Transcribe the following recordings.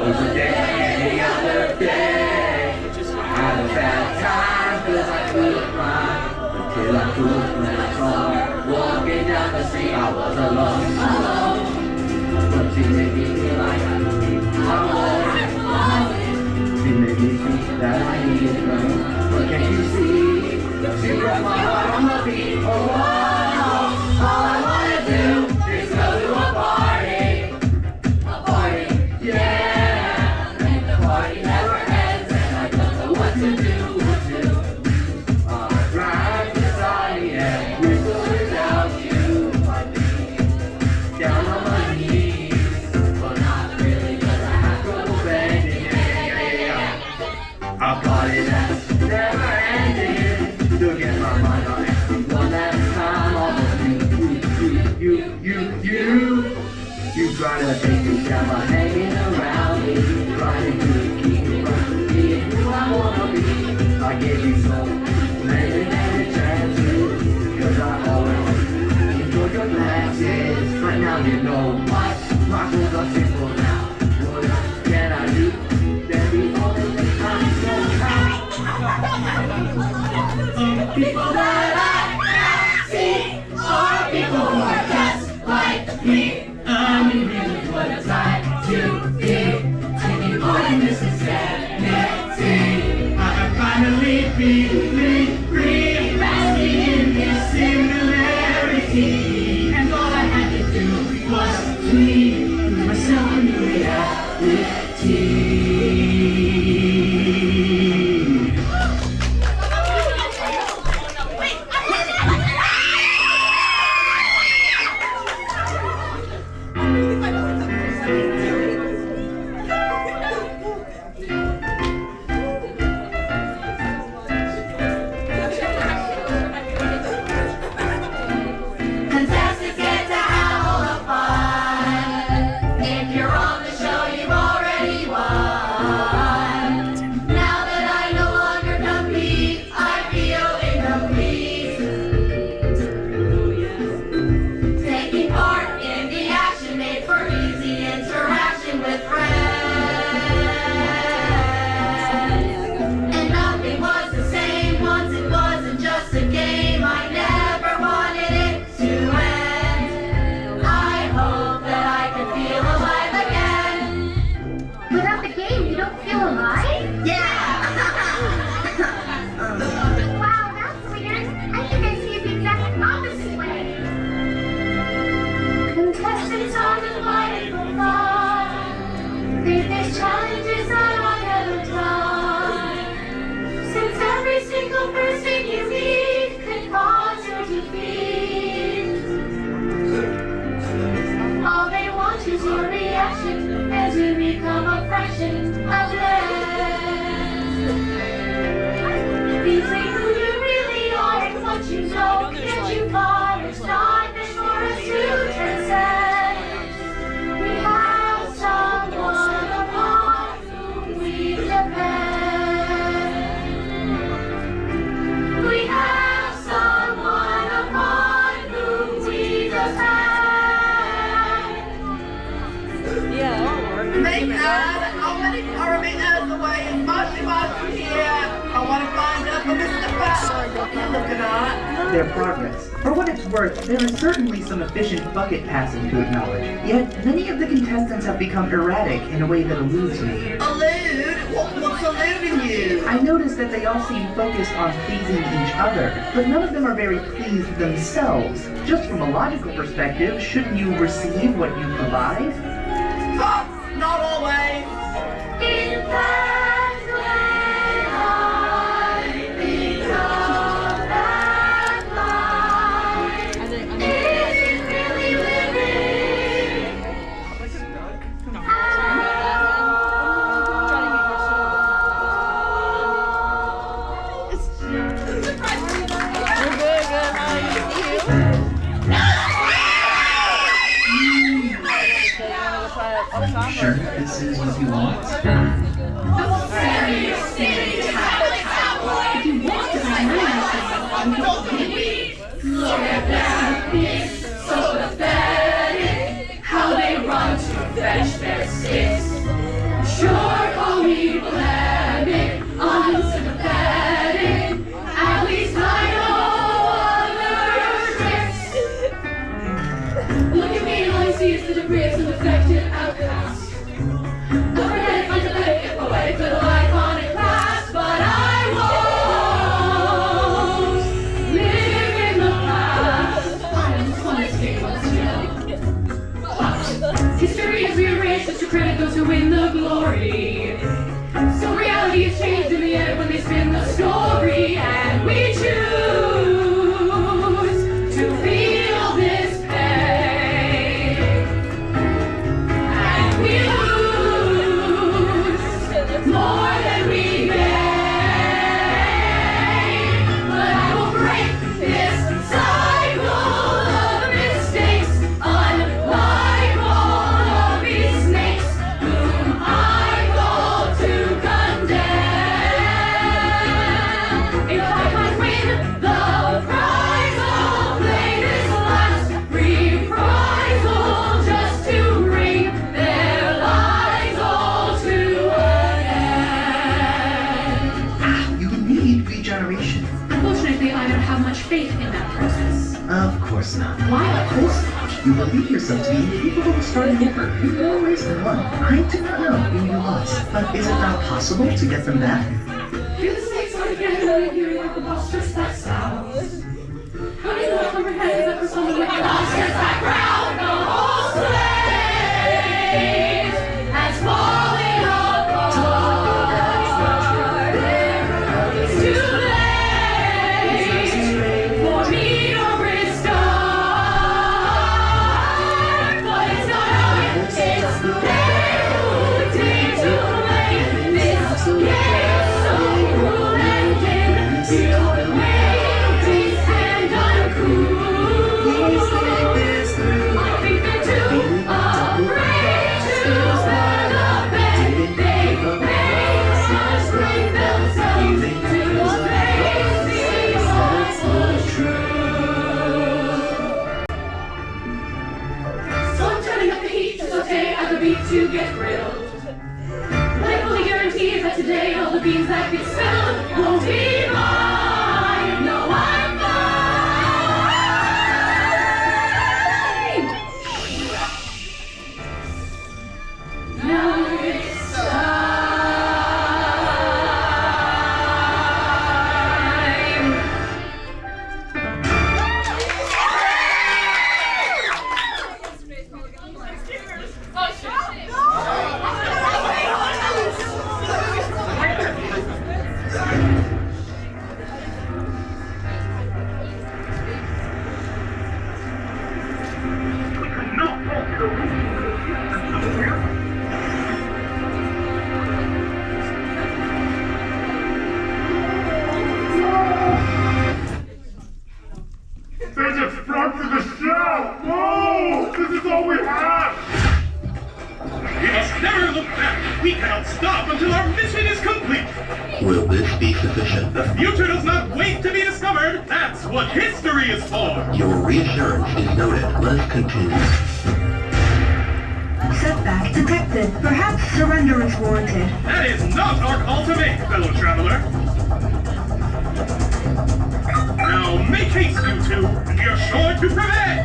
was a day any other day. I had a bad time cause I couldn't rhyme until I took my song. Walking down the street I was alone. But she made me feel like I'm alone. She made me think that I needed her. But can't you see? She broke my heart on the beat. Oh, all I wanna do is go to a party. A party, yeah. And the party never ends, and I don't know what to do. Right beside me, and whistle without you. I'd be down on my knees, but not really, 'cause I have trouble bending. Yeah. A party that's never ending. To get my mind on it one last time. Almost you try to take me down by hanging around me, trying to keep me from being who I wanna be. I gave you so many chances, 'cause I always enjoyed your glances. But now you know what my goals are simple now. What can I do? There be only the time so count. People that I see are people who are just like me. I'm in really what it's like to be taking part in this insanity. I finally feeling free, basking in this similarity. And all I had to do was leave myself in reality. Their progress. For what it's worth, there is certainly some efficient bucket passing to acknowledge. Yet, many of the contestants have become erratic in a way that eludes me. Elude? What's eluding you? I noticed that they all seem focused on pleasing each other, but none of them are very pleased themselves. Just from a logical perspective, shouldn't you receive what you provide? Not always. In fact, when I think of that life, is it really living? Sure, this is what you want. Look at that, it's so pathetic. How they run to fetch their sticks. Sure, call me polemic, unsympathetic. At least I know other tricks. Look at me, all you see is the debris of some defective outcast. Overhead, unsympathetic, poetic, little iconic class, but I won't live in the past. I just want to escape what's real. History is rearranged just to credit those who win the glory. So reality is changed in the end when they spin the story, and we choose to feel this pain. And we lose more than we gain. But I will break this cycle of mistakes, unlike all of these snakes whom I call to condemn. If I might win the prize, I'll play this last reprisal just to bring their lives all to an end. You need regeneration. Unfortunately, I don't have much faith in that process. Of course not. Why, of course not? You believe yourself to be capable of starting over. You've always won. I do not know who you lost, but is it not possible to get them back? Feel the same sort of getting when you hear like the monsters that sounds. How do you not comprehend that for someone with a monster's background, the whole slate has fallen apart? It's too late for me to restart, but it's not over. It's too late. This game's so cruel and dim. You make peace and uncool. I think they're too afraid to stand up and they make us bring themselves to face the awful truth. So I'm turning up the heat to saute at the beat to get grilled. But I fully guarantee that today all the beans that get spilled won't be mine. No, I'm fine. Now it's time. They just fronted the show! Whoa! This is all we have! We must never look back. We cannot stop until our mission is complete. Will this be sufficient? The future does not wait to be discovered. That's what history is for. Your reassurance is noted. Let's continue. Setback detected. Perhaps surrender is warranted. That is not our call to make, fellow traveler. Now make haste, you two, and we are sure to prevail.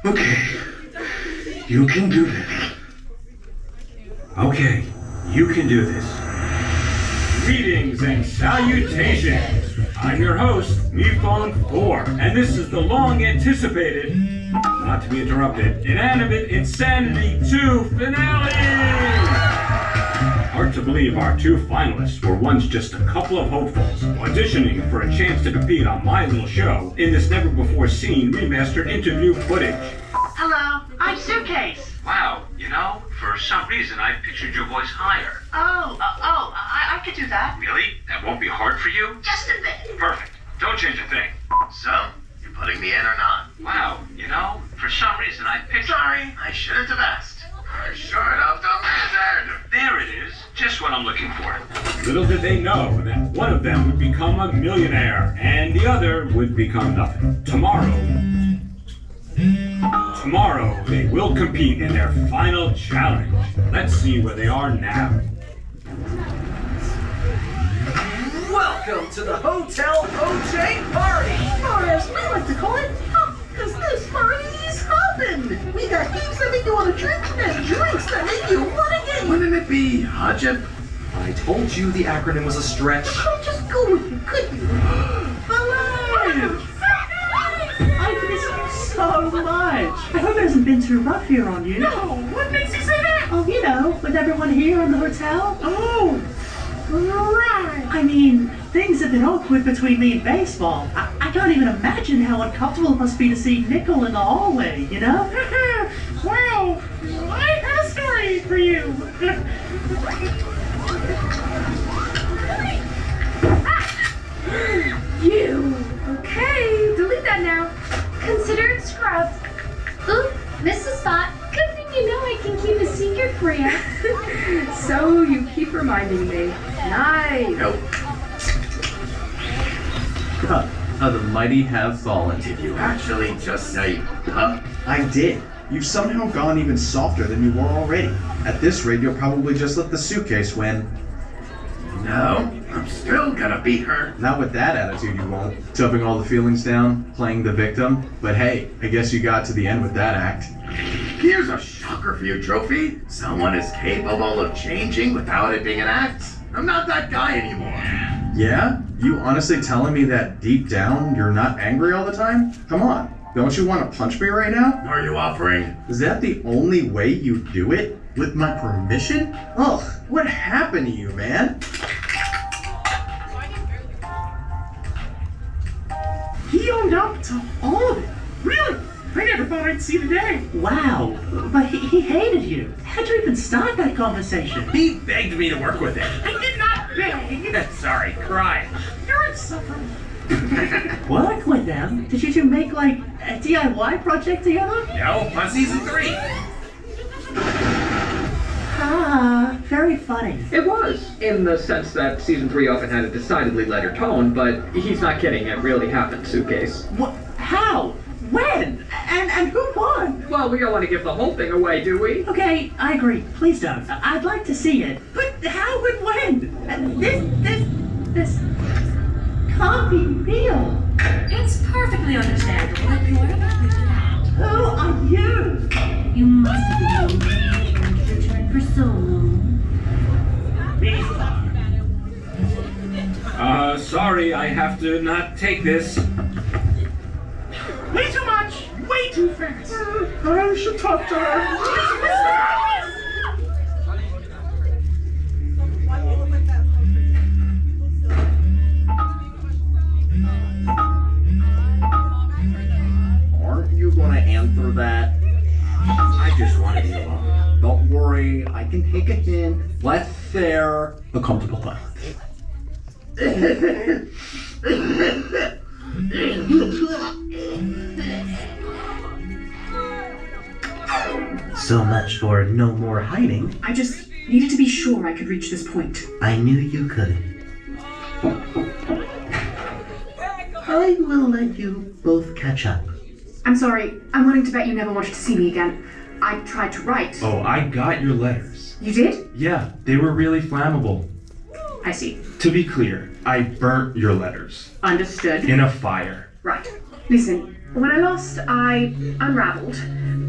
Okay. You can do this. Okay, you can do this. Greetings and salutations. I'm your host, MePhone 4, and this is the long-anticipated, not to be interrupted, Inanimate Insanity 2 finale! Hard to believe our two finalists were once just a couple of hopefuls, auditioning for a chance to compete on my little show in this never-before-seen remastered interview footage. Hello, I'm Suitcase. Wow, you know, for some reason I pictured your voice higher. I could do that. Really? That won't be hard for you? Just a bit. Perfect. Don't change a thing. So, you putting me in or not? Wow, you know, for some reason I pictured... Sorry, I shouldn't have asked. I sure enough done that. There it is. Just what I'm looking for. Little did they know that one of them would become a millionaire and the other would become nothing. Tomorrow, they will compete in their final challenge. Let's see where they are now. Welcome to the Hotel OJ Party! Or as we like to call it, because this party's hopping. We got games that make you want to drink and drinks that make you want to get. Wouldn't it be Hajib? I told you the acronym was a stretch. Oh, just go with you, could you? Alive! I miss you so much. I hope it hasn't been too rough here on you. No, what makes you say that? Oh, you know, with everyone here in the hotel. Oh, right. I mean, things have been awkward between me and baseball. I can't even imagine how uncomfortable it must be to see Nickel in the hallway, you know? Well, I have a story for you. You. Okay, delete that now. Consider it scrubbed. Oop, missed a spot. Good thing you know I can keep a secret for you. So you keep reminding me. Nice. Nope. How the mighty have fallen. Did you actually just say, huh? I did. You've somehow gone even softer than you were already. At this rate, you'll probably just let the suitcase win. No, I'm still gonna beat her. Not with that attitude, you won't. Dumping all the feelings down, playing the victim. But hey, I guess you got to the end with that act. Here's a shocker for you, Trophy. Someone is capable of changing without it being an act. I'm not that guy anymore. Yeah? You honestly telling me that deep down you're not angry all the time? Come on, don't you want to punch me right now? Are you offering? Is that the only way you do it? With my permission? Ugh, what happened to you, man? He owned up to all of it. Really? I never thought I'd see the day. Wow, but he hated you. How'd you even start that conversation? He begged me to work with him. I did not beg. Sorry, cry. You're insufferable. Work with them? Did you two make like a DIY project together? No, on season 3. Ah, very funny. It was, in the sense that season 3 often had a decidedly lighter tone, but he's not kidding, it really happened, Suitcase. What? How? When? And who won? Well, we don't want to give the whole thing away, do we? Okay, I agree. Please don't. I'd like to see it. But how and when? This can't be real. It's perfectly understandable that you're conflicted out. Who are you? You must have been waiting to return for so long. Sorry, I have to not take this. Way too much! Way too fast! I should talk to her. Aren't you gonna answer that? I just want to be alone. Don't worry, I can take a hint. Let's share a comfortable silence. So much for no more hiding. I just needed to be sure I could reach this point. I knew you could. I will let you both catch up. I'm sorry. I'm willing to bet you never wanted to see me again. I tried to write. Oh, I got your letters. You did? Yeah, they were really flammable. I see. To be clear, I burnt your letters. Understood. In a fire. Right. Listen, when I lost, I unraveled.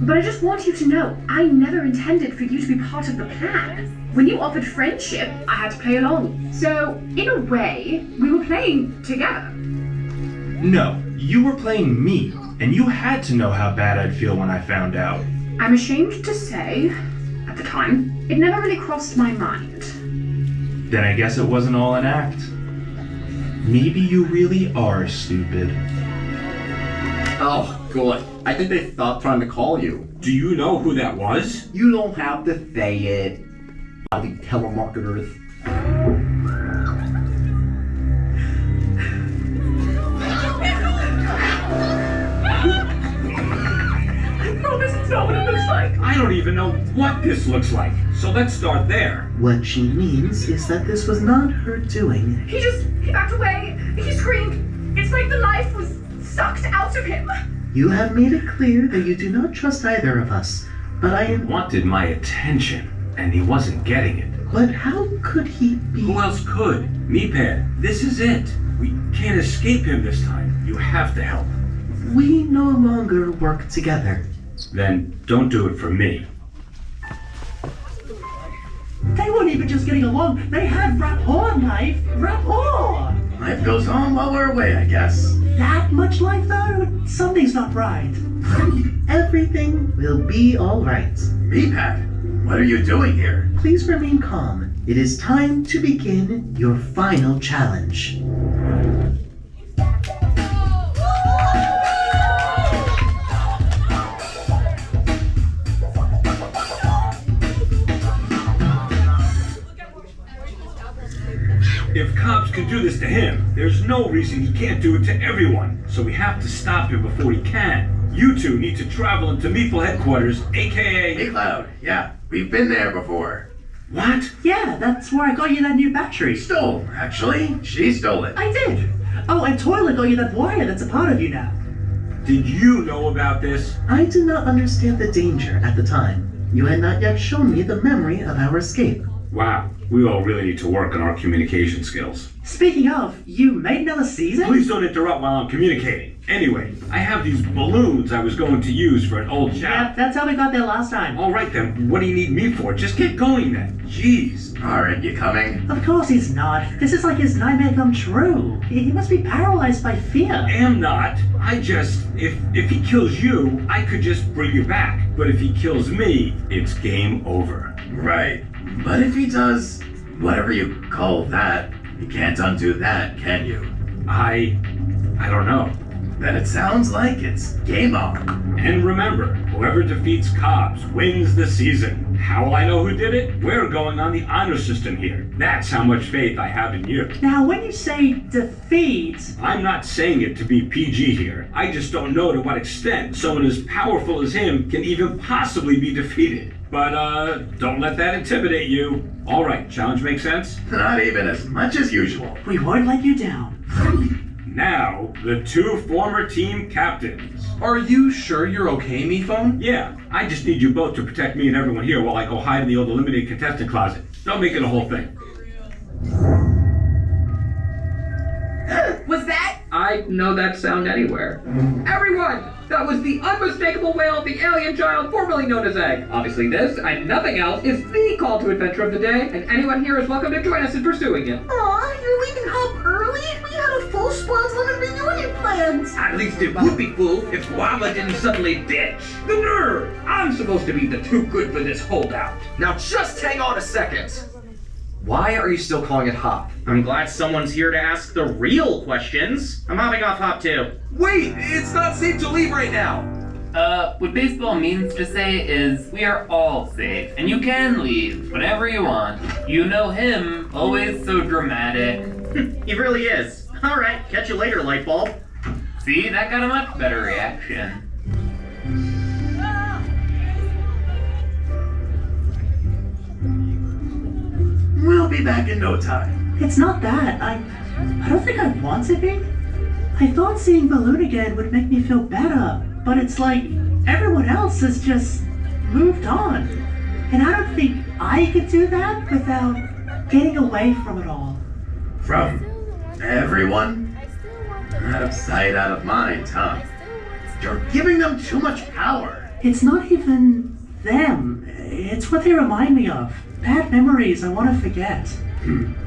But I just want you to know, I never intended for you to be part of the plan. When you offered friendship, I had to play along. So, in a way, we were playing together. No, you were playing me, and you had to know how bad I'd feel when I found out. I'm ashamed to say, at the time, it never really crossed my mind. Then I guess it wasn't all an act. Maybe you really are stupid. Oh, good. I think they stopped trying to call you. Do you know who that was? You don't have to say it. Bloody telemarketers. I promise it's not what it looks like. I don't even know what this looks like. So let's start there. What she means is that this was not her doing. He backed away. He screamed. It's like the life was sucked out of him. You have made it clear that you do not trust either of us, but I am... Wanted my attention, and he wasn't getting it. But how could he be... Who else could? Meepad, this is it. We can't escape him this time. You have to help. We no longer work together. Then don't do it for me. They weren't even just getting along. They had rapport, Knife. Rapport! Life goes on while we're away, I guess. That much life, though? Something's not right. Everything will be all right. Meepad, what are you doing here? Please remain calm. It is time to begin your final challenge. If cops can do this to him, there's no reason he can't do it to everyone. So we have to stop him before he can. You two need to travel into Meeple headquarters, aka... Hey, Cloud. Yeah, we've been there before. What? Yeah, that's where I got you that new battery. Stole, actually. She stole it. I did. Oh, and Toilet got you that wire that's a part of you now. Did you know about this? I did not understand the danger at the time. You had not yet shown me the memory of our escape. Wow, we all really need to work on our communication skills. Speaking of, you made another season? Please don't interrupt while I'm communicating. Anyway, I have these balloons I was going to use for an old Yeah, chap. that's how we got there last time. All right then, what do you need me for? Just get going then. Jeez. Aren't you coming? Of course he's not. This is like his nightmare come true. He must be paralyzed by fear. Am not. I just, if he kills you, I could just bring you back. But if he kills me, it's game over. Right. But if he does whatever you call that, you can't undo that, can you? I don't know. Then it sounds like it's game on. And remember, whoever defeats Cobbs wins the season. How will I know who did it? We're going on the honor system here. That's how much faith I have in you. Now, when you say defeat... I'm not saying it to be PG here. I just don't know to what extent someone as powerful as him can even possibly be defeated. But, don't let that intimidate you. All right, challenge makes sense? Not even as much as usual. We won't let you down. Now, the two former team captains. Are you sure you're okay, Meephone? Yeah, I just need you both to protect me and everyone here while I go hide in the old eliminated contestant closet. Don't make it a whole thing. Was that? I know that sound anywhere. Everyone! That was the unmistakable wail of the alien child formerly known as Egg. Obviously this, and nothing else, is the call to adventure of the day, and anyone here is welcome to join us in pursuing it. Aw, you're leaving Hop early? We had a full Spawns Limit reunion plans. At least it would be cool if Guava didn't suddenly ditch. The nerve! I'm supposed to be the too good for this holdout. Now just hang on a second. Why are you still calling it Hop? I'm glad someone's here to ask the real questions. I'm hopping off Hop too. Wait, it's not safe to leave right now. What baseball means to say is we are all safe, and you can leave whenever you want. You know him, always so dramatic. He really is. All right, catch you later, Lightbulb. See, that got a much better reaction. We'll be back in no time. It's not that. I don't think I want to be. I thought seeing Balloon again would make me feel better, but it's like everyone else has just moved on. And I don't think I could do that without getting away from it all. From everyone? Out of sight, out of mind, huh? You're giving them too much power. It's not even them. It's what they remind me of. Bad memories I want to forget.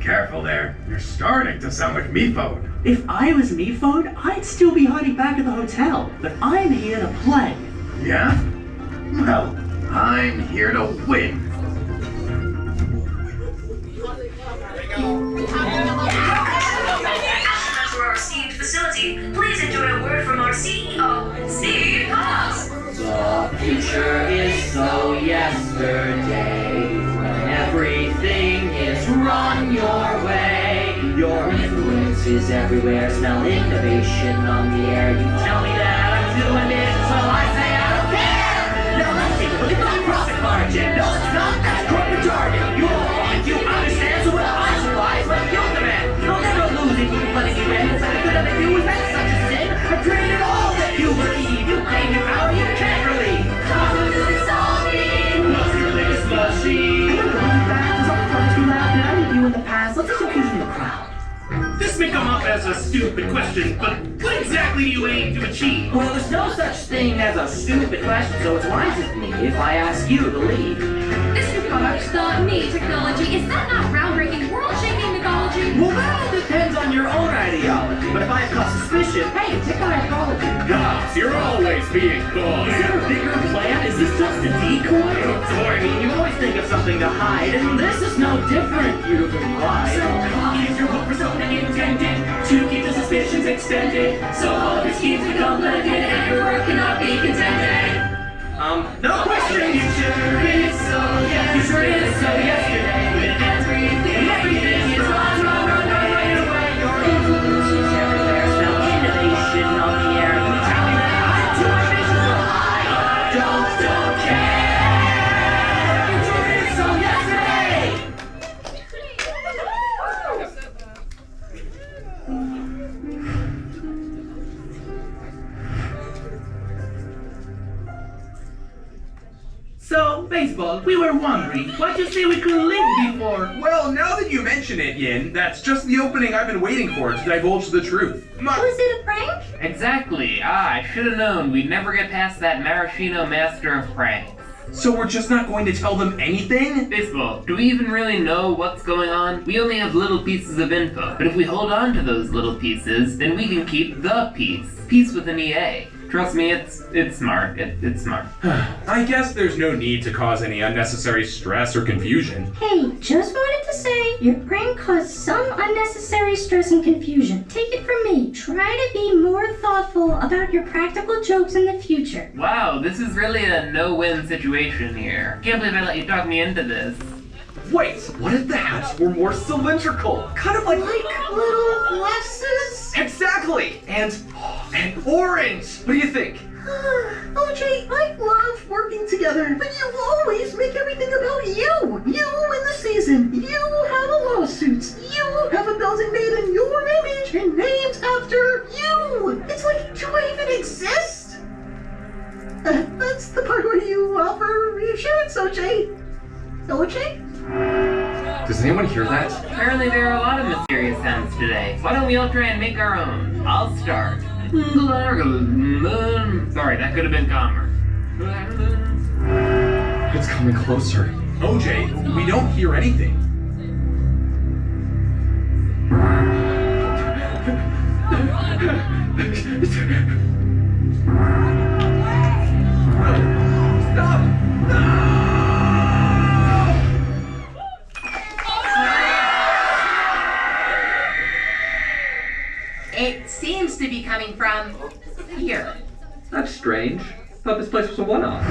Careful there. You're starting to sound like Mephode. If I was Mephode, I'd still be hiding back at the hotel. But I'm here to play. Yeah? Well, I'm here to win. To our esteemed facility, please enjoy a word from our CEO, Steve Haas. The future is so yesterday, when everything is run your way. Your influence is everywhere, smell innovation on the air. You tell me that I'm doing it, so I say I don't care. Now let's take a look at the profit margin. No, it's not that corporate jargon. You're wrong, you understand, so what I supply is what you demand. You'll never lose if you put it in. It's not good that you was that such a sin. I created all that you believe. You claim your power, you can't relieve. How does this all mean? What's your latest machine? I'm going back to some folks who laughed at you in the past. Let's just confuse the crowd. This may come up as a stupid question, but what exactly do you aim to achieve? Well, there's no such thing as a stupid question, so it's wise with me if I ask you to lead. This new product, the Me technology, is that not groundbreaking, world-shaking mythology? Well, that all depends on your own ideology. But if I have cause suspicion, hey, take my apology. Gosh, you're always being coy. Is there a bigger plan? Is this just a decoy? I mean, you always think of something to hide, and this is no different, you've implied. So is your whole persona intended to keep the suspicions extended? So all of your schemes become blended and your work cannot be contended? No question. Future is so yesterday. When everything is run away. Your influence is everywhere. Smell innovation on the air. You tell me that I'm too ambitious to hide. Don't care. Future is so yesterday. So, baseball, we were wondering, why'd you say we couldn't link before? Well, now that you mention it, Yin, that's just the opening I've been waiting for to divulge the truth. Was it a prank? Exactly. I should have known we'd never get past that maraschino master of pranks. So we're just not going to tell them anything? Baseball, do we even really know what's going on? We only have little pieces of info, but if we hold on to those little pieces, then we can keep the peace. Peace with an EA. Trust me, it's smart. It's smart. I guess there's no need to cause any unnecessary stress or confusion. Hey, just wanted to say, your prank caused some unnecessary stress and confusion. Take it from me, try to be more thoughtful about your practical jokes in the future. Wow, this is really a no-win situation here. Can't believe I let you talk me into this. Wait, what if the hats were more cylindrical? Kind of like little glasses? Exactly! And orange! What do you think? OJ, I love working together, but you always make everything about you. You in the season. You have a lawsuit. You have a building made in your image and named after you. It's like, do I even exist? That's the part where you offer reassurance, OJ. OJ? Does anyone hear that? Apparently there are a lot of mysterious sounds today. Why don't we all try and make our own? I'll start. Sorry, that could have been calmer. It's coming closer. OJ, we don't hear anything. Stop! No! It seems to be coming from here. That's strange. Thought this place was a one-off.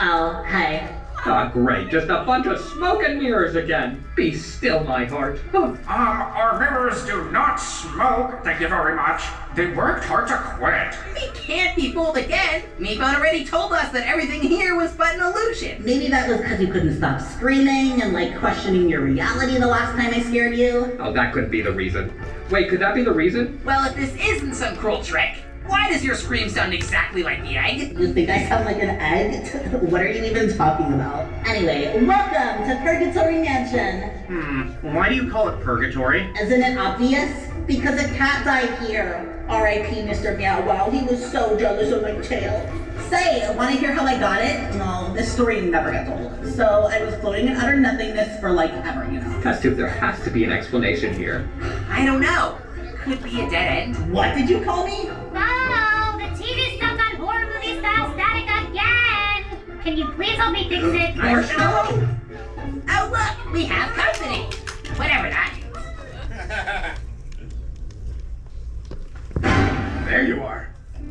Oh, hey. Ah, great. Just a bunch of smoke and mirrors again. Be still, my heart. Our mirrors do not smoke. Thank you very much. They worked hard to quit. We can't be fooled again. Mephone already told us that everything here was but an illusion. Maybe that was because you couldn't stop screaming and like questioning your reality the last time I scared you. Oh, that couldn't be the reason. Wait, could that be the reason? Well, if this isn't some cruel trick, Why does your scream sound exactly like the egg? You think I sound like an egg? What are you even talking about? Anyway, welcome to Purgatory Mansion. Why do you call it purgatory? Isn't it obvious? Because a cat died here. R.I.P. Mr. Meow Wow, he was so jealous of my tail. Say, wanna hear how I got it? No, this story never gets old. So I was floating in utter nothingness for like ever, you know. Festive, there has to be an explanation here. I don't know. Could be a dead end. What did you call me? Oh, the TV's stuck on horror movie style static again. Can you please help me fix it? Marshmallow? Oh look, we have company. Whatever that is. There you are.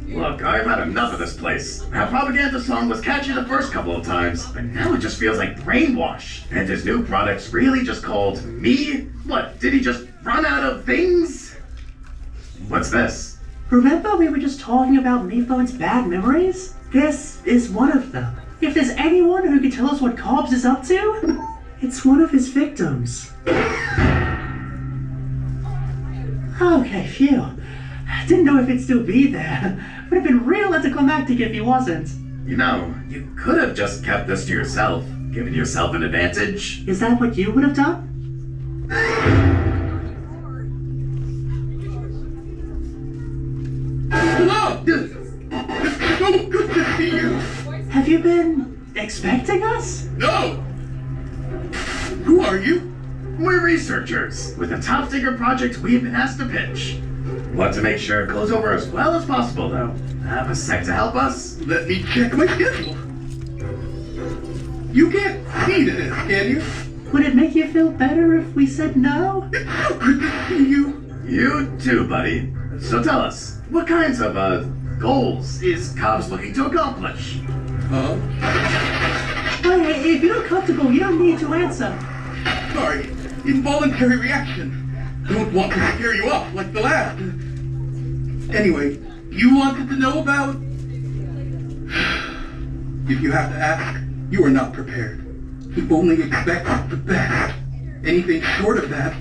Look, I've had enough of this place. That propaganda song was catchy the first couple of times, but now it just feels like brainwash. And his new product's really just called me? What, did he just run out of things? What's this? Remember we were just talking about me phone's bad memories? This is one of them. If there's anyone who can tell us what Cobbs is up to, it's one of his victims. Okay, phew. Didn't know if it'd still be there. Would have been real anticlimactic if he wasn't. You know, you could have just kept this to yourself, given yourself an advantage. Is that what you would have done? Hello! It's so good to see you! Have you been expecting us? No! Who are you? We're researchers, with a top-secret project we've been asked to pitch. Want to make sure it goes over as well as possible, though. Have a sec to help us? Let me check my schedule. You can't see this, can you? Would it make you feel better if we said no? It's so good to see you. You too, buddy. So tell us, what kinds of, goals is Cobbs looking to accomplish? Hey, if you're comfortable, you don't need to answer. Sorry, involuntary reaction. Don't want to scare you off like the last. Anyway, you wanted to know about... If you have to ask, you are not prepared. You only expect the best. Anything short of that...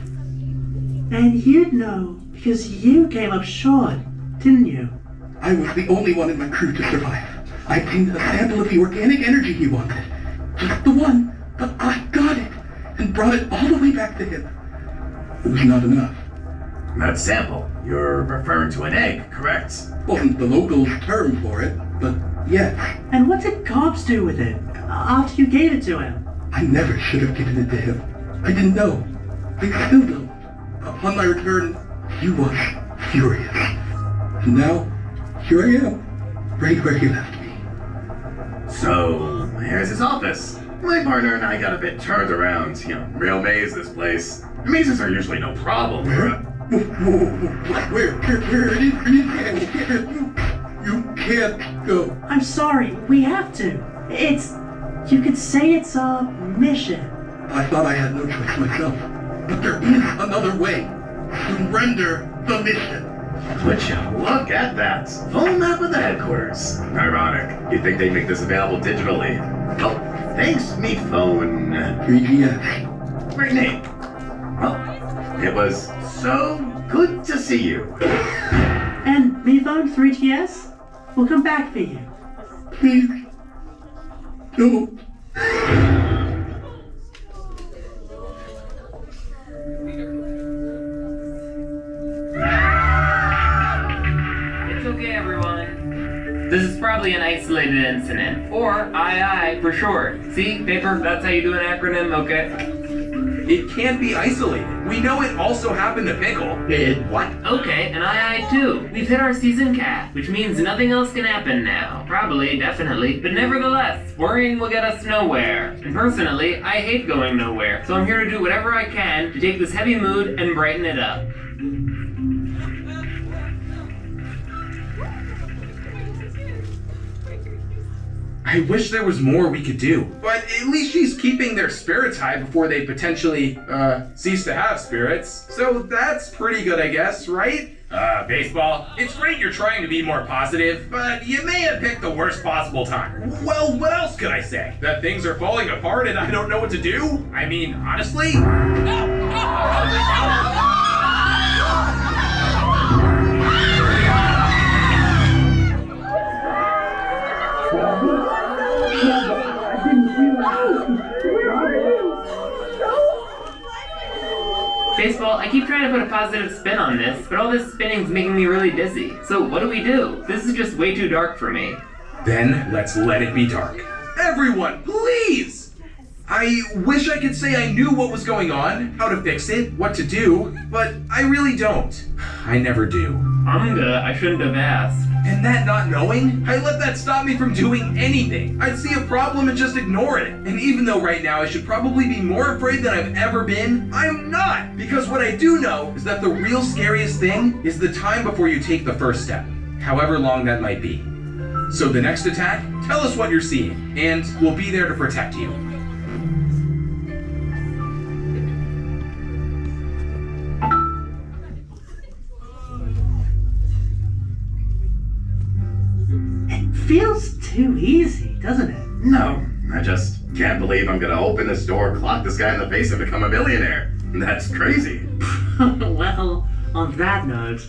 And you'd know, because you came up short, didn't you? I was the only one in my crew to survive. I obtained a sample of the organic energy he wanted. Just the one, but I got it, and brought it all the way back to him. It was not enough. That sample, you're referring to an egg, correct? Wasn't the local term for it, but yes. And what did Cobbs do with it, after you gave it to him? I never should have given it to him. I didn't know. I still don't. Upon my return, he was furious. And now, here I am, right where he left me. So, here's his office. My partner and I got a bit turned around. You know, real maze, this place. Mazes are usually no problem. Where you can't go. I'm sorry, we have to. You could say it's a mission. I thought I had no choice myself. But there is another way to render the mission. Would you look at that? Full map of the headquarters. Ironic. You'd think they'd make this available digitally. Oh, thanks, me phone. 3GS. Great name. Well, it was so good to see you. And me phone 3GS? We'll come back for you. Please. No. It's okay, everyone. This is probably an isolated incident, or II for short. See, paper, that's how you do an acronym, okay? It can't be isolated. We know it also happened to Pickle. What? Okay, and II too. We've hit our season cap, which means nothing else can happen now. Probably, definitely, but nevertheless, worrying will get us nowhere. And personally, I hate going nowhere, so I'm here to do whatever I can to take this heavy mood and brighten it up. I wish there was more we could do. But at least she's keeping their spirits high before they potentially, cease to have spirits. So that's pretty good, I guess, right? Baseball, it's great you're trying to be more positive, but you may have picked the worst possible time. Well, what else could I say? That things are falling apart and I don't know what to do? I mean, honestly? Baseball, I keep trying to put a positive spin on this, but all this spinning's making me really dizzy. So what do we do? This is just way too dark for me. Then let's let it be dark. Everyone, please! I wish I could say I knew what was going on, how to fix it, what to do, but I really don't. I never do. I shouldn't have asked. And that not knowing, I let that stop me from doing anything. I'd see a problem and just ignore it. And even though right now I should probably be more afraid than I've ever been, I'm not. Because what I do know is that the real scariest thing is the time before you take the first step, however long that might be. So the next attack, tell us what you're seeing, and we'll be there to protect you. Feels too easy, doesn't it? No, I just can't believe I'm gonna open this door, clock this guy in the face, and become a millionaire. That's crazy. Well, on that note...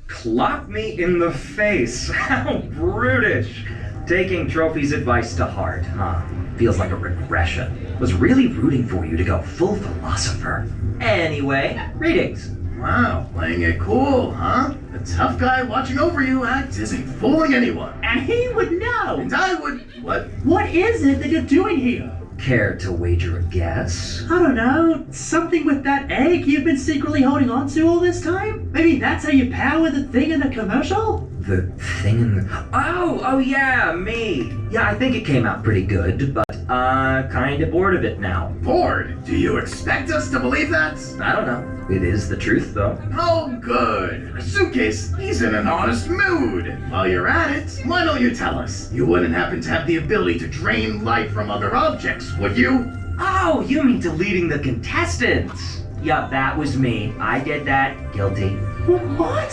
Clock me in the face. How brutish. Taking Trophy's advice to heart, huh? Feels like a regression. Was really rooting for you to go full philosopher. Anyway, greetings. Wow, playing it cool, huh? The tough guy watching over you act isn't fooling anyone. And he would know! And I would... What? What is it that you're doing here? Care to wager a guess? I don't know, something with that egg you've been secretly holding on to all this time? Maybe that's how you power the thing in the commercial? The thing in the... Oh yeah, me. Yeah, I think it came out pretty good, but kinda bored of it now. Bored? Do you expect us to believe that? I don't know. It is the truth, though. Oh, good. Suitcase, he's in an honest mood. While you're at it, why don't you tell us? You wouldn't happen to have the ability to drain life from other objects, would you? Oh, you mean deleting the contestants? Yup, that was me. I did that. Guilty. What?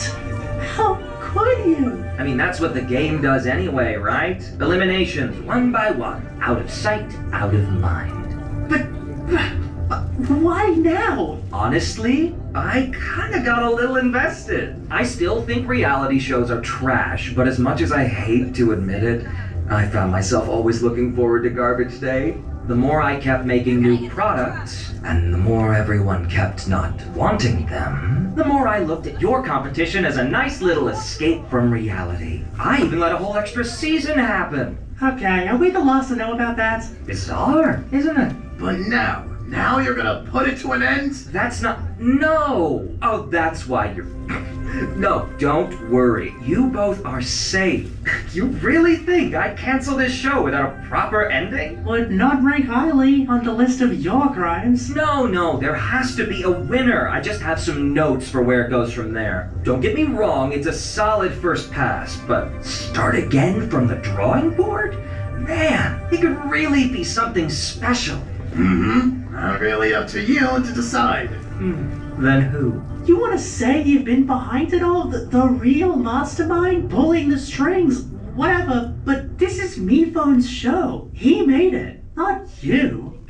How could you? I mean, that's what the game does anyway, right? Eliminations, one by one. Out of sight, out of mind. But why now? Honestly, I kinda got a little invested. I still think reality shows are trash, but as much as I hate to admit it, I found myself always looking forward to garbage day. The more I kept making new products, and the more everyone kept not wanting them, the more I looked at your competition as a nice little escape from reality. I even let a whole extra season happen. Okay, are we the last to know about that? Bizarre, isn't it? But now you're gonna put it to an end? That's not... No! Oh, that's why you're... No, don't worry. You both are safe. You really think I'd cancel this show without a proper ending? Would not rank highly on the list of your crimes. No, there has to be a winner. I just have some notes for where it goes from there. Don't get me wrong, it's a solid first pass, but start again from the drawing board? Man, it could really be something special. Mm-hmm. Really up to you to decide. Then who? You want to say you've been behind it all? The real mastermind pulling the strings? Whatever, but this is MePhone's show. He made it, not you.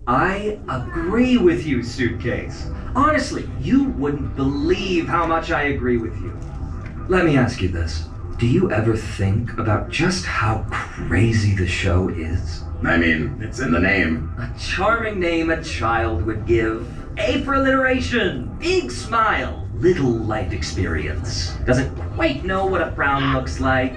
I agree with you, Suitcase. Honestly, you wouldn't believe how much I agree with you. Let me ask you this. Do you ever think about just how crazy the show is? I mean, it's in the name. A charming name a child would give. A for alliteration, big smile, little life experience. Doesn't quite know what a frown looks like,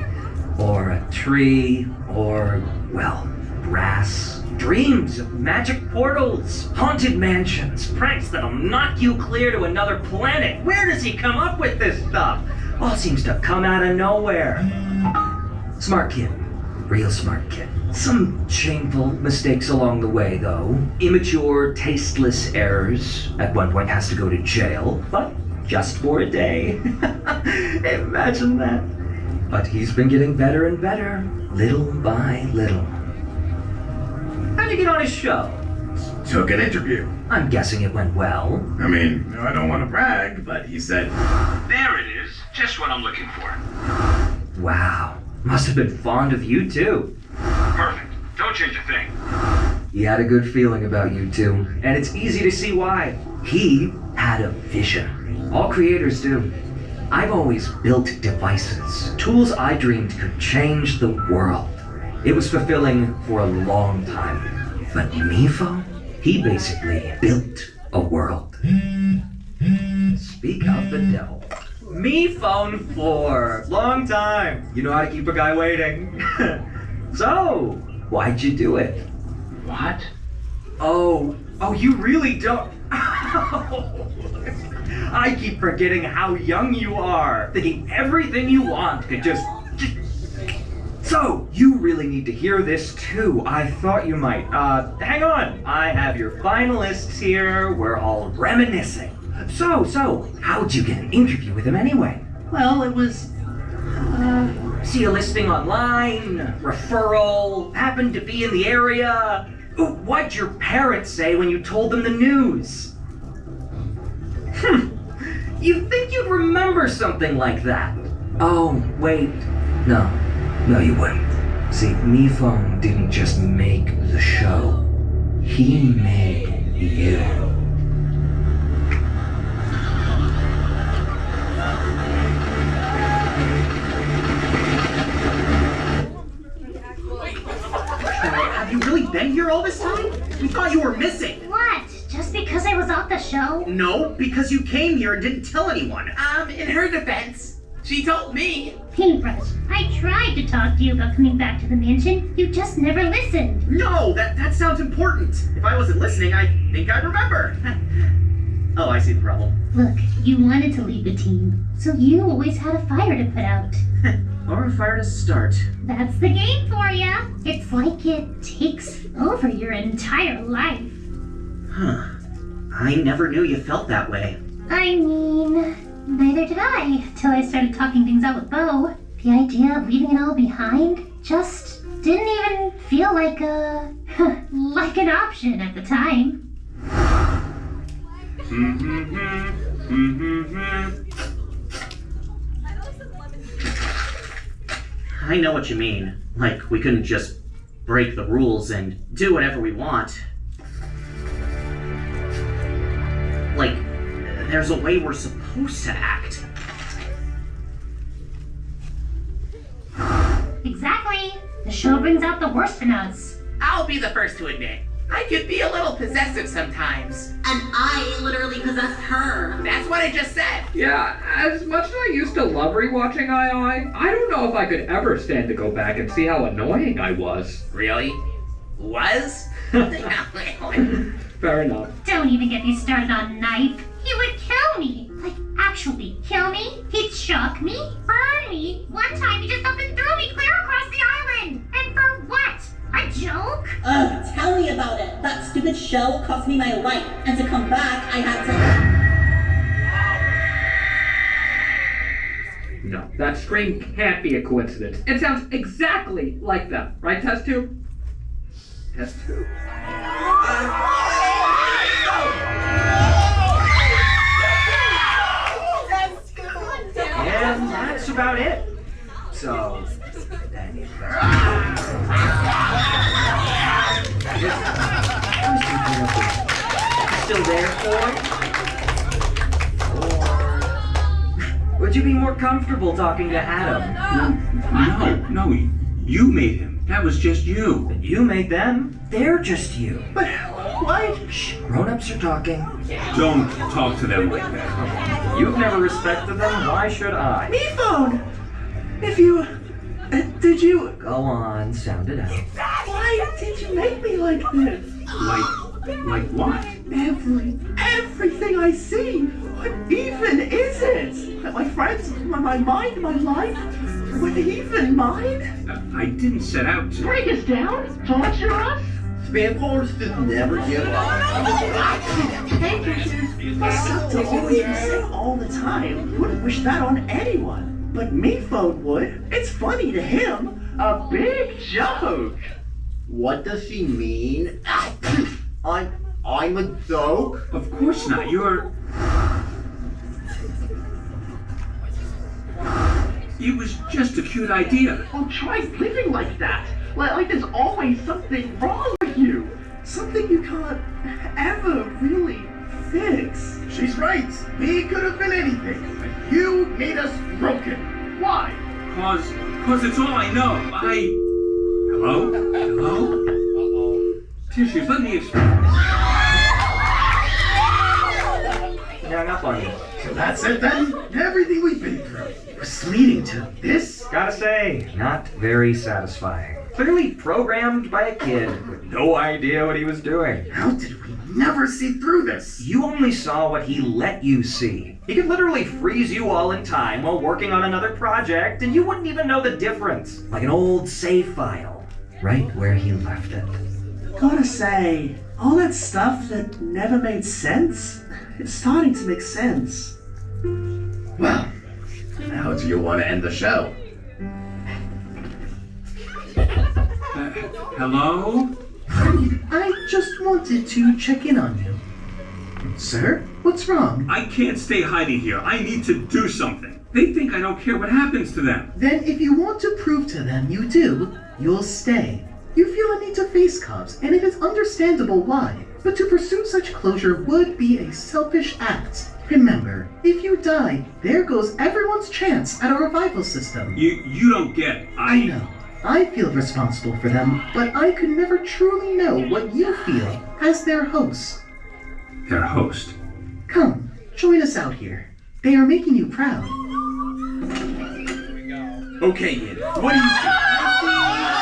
or a tree, or, well, grass. Dreams of magic portals, haunted mansions, pranks that'll knock you clear to another planet. Where does he come up with this stuff? All seems to come out of nowhere. Smart kid. Real smart kid. Some shameful mistakes along the way, though. Immature, tasteless errors. At one point has to go to jail, but just for a day. Imagine that. But he's been getting better and better, little by little. How'd you get on his show? Took an interview. I'm guessing it went well. I mean, I don't want to brag, but he said, There it is. Just what I'm looking for. Wow. Must have been fond of you, too. Perfect. Don't change a thing. He had a good feeling about you two, and it's easy to see why. He had a vision. All creators do. I've always built devices, tools I dreamed could change the world. It was fulfilling for a long time. But Mifo, he basically built a world. Speak of the devil. Me phone 4. Long time. You know how to keep a guy waiting. So, why'd you do it? What? Oh, you really don't. I keep forgetting how young you are, thinking everything you want could just... So, you really need to hear this too. I thought you might. Hang on. I have your finalists here. We're all reminiscing. So, how'd you get an interview with him anyway? Well, it was... See a listing online, referral, happened to be in the area. Ooh, what'd your parents say when you told them the news? You'd think you'd remember something like that. Oh, wait. No, you wouldn't. See, Mifo didn't just make the show. He made you. Have you really been here all this time? We thought you were missing. What? Just because I was off the show? No, because you came here and didn't tell anyone. In her defense, she told me. Paintbrush, I tried to talk to you about coming back to the mansion. You just never listened. No, that sounds important. If I wasn't listening, I think I'd remember. Oh, I see the problem. Look, you wanted to lead the team, so you always had a fire to put out. Or a fire to start. That's the game for ya. It's like it takes over your entire life. Huh. I never knew you felt that way. I mean, neither did I, till I started talking things out with Bo. The idea of leaving it all behind just didn't even feel like like an option at the time. I know what you mean. Like, we couldn't just break the rules and do whatever we want. Like, there's a way we're supposed to act. Exactly. The show brings out the worst in us. I'll be the first to admit, I could be a little possessive sometimes. And I literally possessed her. That's what I just said. Yeah, as much as I used to love rewatching I don't know if I could ever stand to go back and see how annoying I was. Really? Was? Fair enough. Don't even get me started on Knife. He would kill me. Like, actually kill me. He'd shock me, burn me. One time he just up and threw me clear across the island. And for what? A joke? Ugh, tell me about it. That stupid show cost me my life. And to come back, I had to... No, that scream can't be a coincidence. It sounds exactly like them. Right, Test Tube? Test Tube. And that's about it. So, still there for? Or would you be more comfortable talking to Adam? No, you made him. That was just you. But you made them. They're just you. But why? Shh, grown-ups are talking. Don't talk to them like that. You've never respected them, why should I? Mifo! If you... did you... Go on, sound it out. Why did you make me like this? Like what? Everything I see. What even is it? My friends, my mind, my life. What even mine? I didn't set out to... Break us down? Torture us? Spam callers just never give up. Handkerchiefs must suck to always be sick all the time. Wouldn't wish that on anyone. But Mifo would. It's funny to him. A big joke. What does she mean? I'm a joke? Of course not. You're... It was just a cute idea. Oh, try living like that. Like there's always something wrong with you. Something you can't ever really fix. She's right. He could have been anything. You made us broken. Why? Cause it's all I know. Hello? Hello? Tissues, let me explain. He hung up on you. So that's it then? Everything we've been through was leading to this? Gotta say, not very satisfying. Clearly programmed by a kid with no idea what he was doing. How did we never see through this? You only saw what he let you see. He could literally freeze you all in time while working on another project, and you wouldn't even know the difference. Like an old save file, right where he left it. Gotta say, all that stuff that never made sense, it's starting to make sense. Well, how do you want to end the show? Hello? I just wanted to check in on you. Sir, what's wrong? I can't stay hiding here. I need to do something. They think I don't care what happens to them. Then if you want to prove to them you do, you'll stay. You feel a need to face cops, and it is understandable why. But to pursue such closure would be a selfish act. Remember, if you die, there goes everyone's chance at a revival system. You don't get it. I know. I feel responsible for them, but I could never truly know what you feel as their host. Their host? Come, join us out here. They are making you proud. Okay, Ian, what do you think?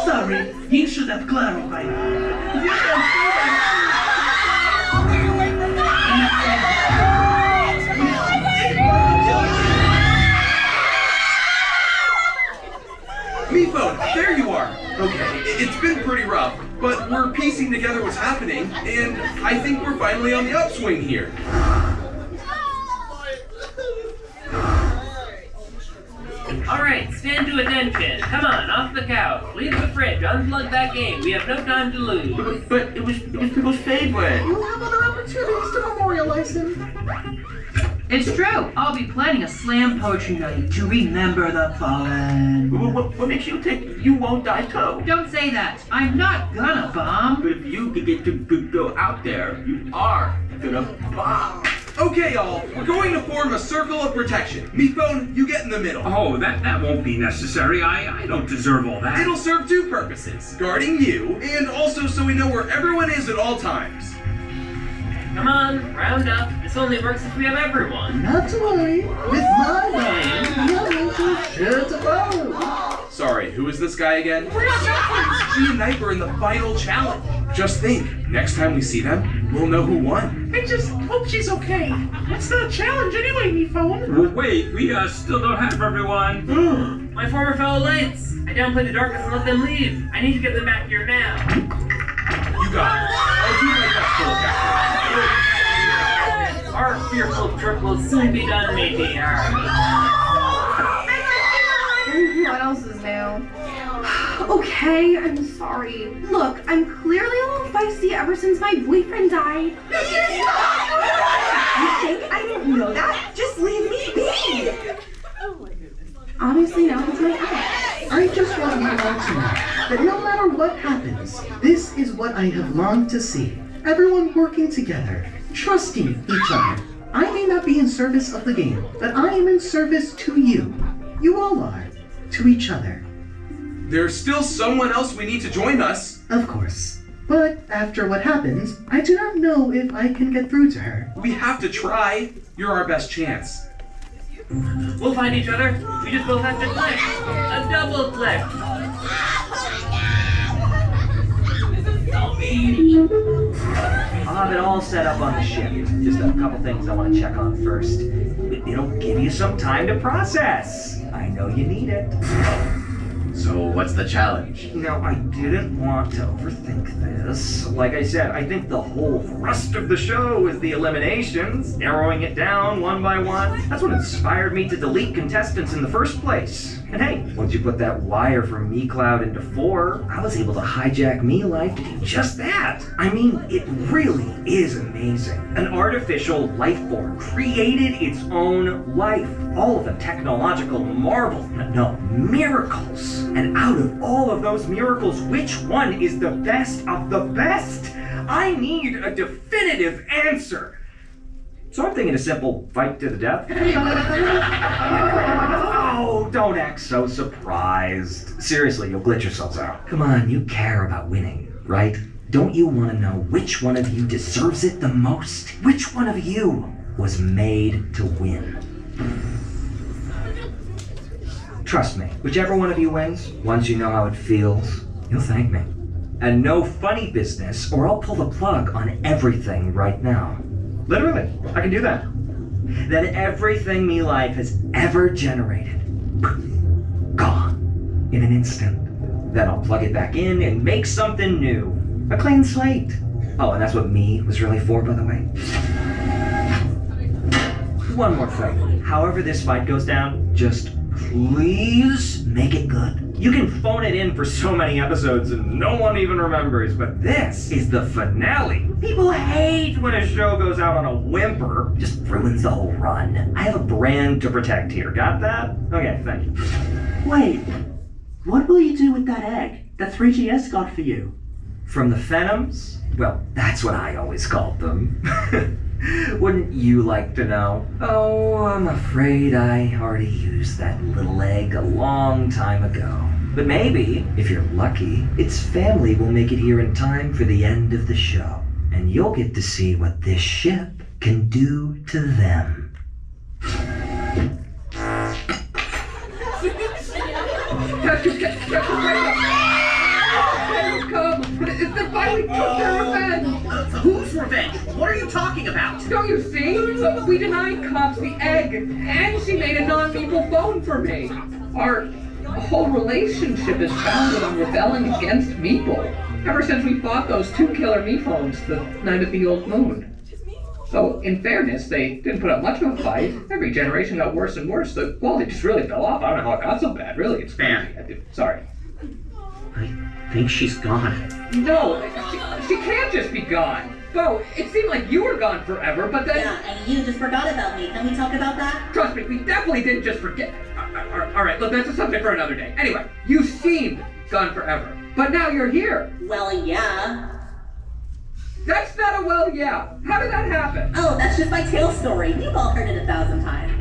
Sorry, you should have clarified. You can say Meepo, there you are. Okay, it's been pretty rough, but we're piecing together what's happening, and I think we're finally on the upswing here. Alright, stand to attention. Come on, off the couch. Leave the fridge. Unplug that game. We have no time to lose. But it was people's favorite. You'll have other opportunities to memorialize him. it's true. I'll be planning a slam poetry night to remember the fallen. What makes you think you won't die too? Don't say that. I'm not gonna bomb. But if you could get to go out there, you are gonna bomb. Okay, all, we're going to form a circle of protection. Meatbone, you get in the middle. Oh, that won't be necessary. I don't deserve all that. It'll serve two purposes. Guarding you, and also so we know where everyone is at all times. Come on, round up. This only works if we have everyone. Not to worry. With my mind, the others are sure to follow. Sorry, who is this guy again? She and Knight were in the final challenge. Just think, next time we see them, we'll know who won. I just hope she's okay. What's the challenge anyway, me phone? Well, wait, we still don't have everyone. My former fellow lights. I downplayed the darkness and let them leave. I need to get them back here now. You got it. I'll do my best to look after Our fearful trip will soon be done, matey. What else is new? Okay, I'm sorry. Look, I'm clearly a little feisty ever since my boyfriend died. You think I didn't know that? Just leave me be! Obviously now it's my ex. I just want you all to know that no matter what happens, this is what I have longed to see. Everyone working together, trusting each other. I may not be in service of the game, but I am in service to you. You all are. To each other. There's still someone else we need to join us. Of course. But after what happens, I do not know if I can get through to her. We have to try. You're our best chance. We'll find each other. We just both have to click. A double click. I'll have it all set up on the ship. Just a couple things I want to check on first. It'll give you some time to process. I know you need it. So what's the challenge? Now, I didn't want to overthink this. Like I said, I think the whole thrust of the show is the eliminations, narrowing it down one by one. That's what inspired me to delete contestants in the first place. And hey, once you put that wire from MeCloud into 4, I was able to hijack MeLife to do just that. I mean, it really is amazing. An artificial life form created its own life. All of the technological marvel, no, miracles. And out of all of those miracles, which one is the best of the best? I need a definitive answer. So I'm thinking a simple fight to the death. Oh, don't act so surprised. Seriously, you'll glitch yourselves out. Come on, you care about winning, right? Don't you want to know which one of you deserves it the most? Which one of you was made to win? Trust me, whichever one of you wins, once you know how it feels, you'll thank me. And no funny business, or I'll pull the plug on everything right now. Literally, I can do that. Then everything me life has ever generated, gone in an instant. Then I'll plug it back in and make something new. A clean slate. Oh, and that's what me was really for, by the way. One more thing. However this fight goes down, just please make it good. You can phone it in for so many episodes and no one even remembers, but this is the finale. People hate when a show goes out on a whimper. Just ruins the whole run. I have a brand to protect here. Got that? Okay, thank you. Wait, what will you do with that egg that 3GS got for you? From the Phenoms? Well, that's what I always called them. Wouldn't you like to know? Oh, I'm afraid I already used that little egg a long time ago. But maybe, if you're lucky, its family will make it here in time for the end of the show. And you'll get to see what this ship can do to them. It's the finally took their revenge! Whose revenge? What are you talking about? Don't you see? We denied cops the egg, and she made a non-people phone for me. Our whole relationship is founded on rebelling against Meeple. Ever since we fought those two killer me-phones the night of the old moon. So, in fairness, they didn't put up much of a fight. Every generation got worse and worse. The quality just really fell off. I don't know how it got so bad, really. It's crazy. Sorry. I think she's gone. No, she can't just be gone. Bo, it seemed like you were gone forever, but then... Yeah, and you just forgot about me. Can we talk about that? Trust me, we definitely didn't just forget. Alright, look, that's a subject for another day. Anyway, you seemed gone forever, but now you're here. Well, yeah. That's not a well, yeah. How did that happen? Oh, that's just my tail story. You've all heard it 1,000 times.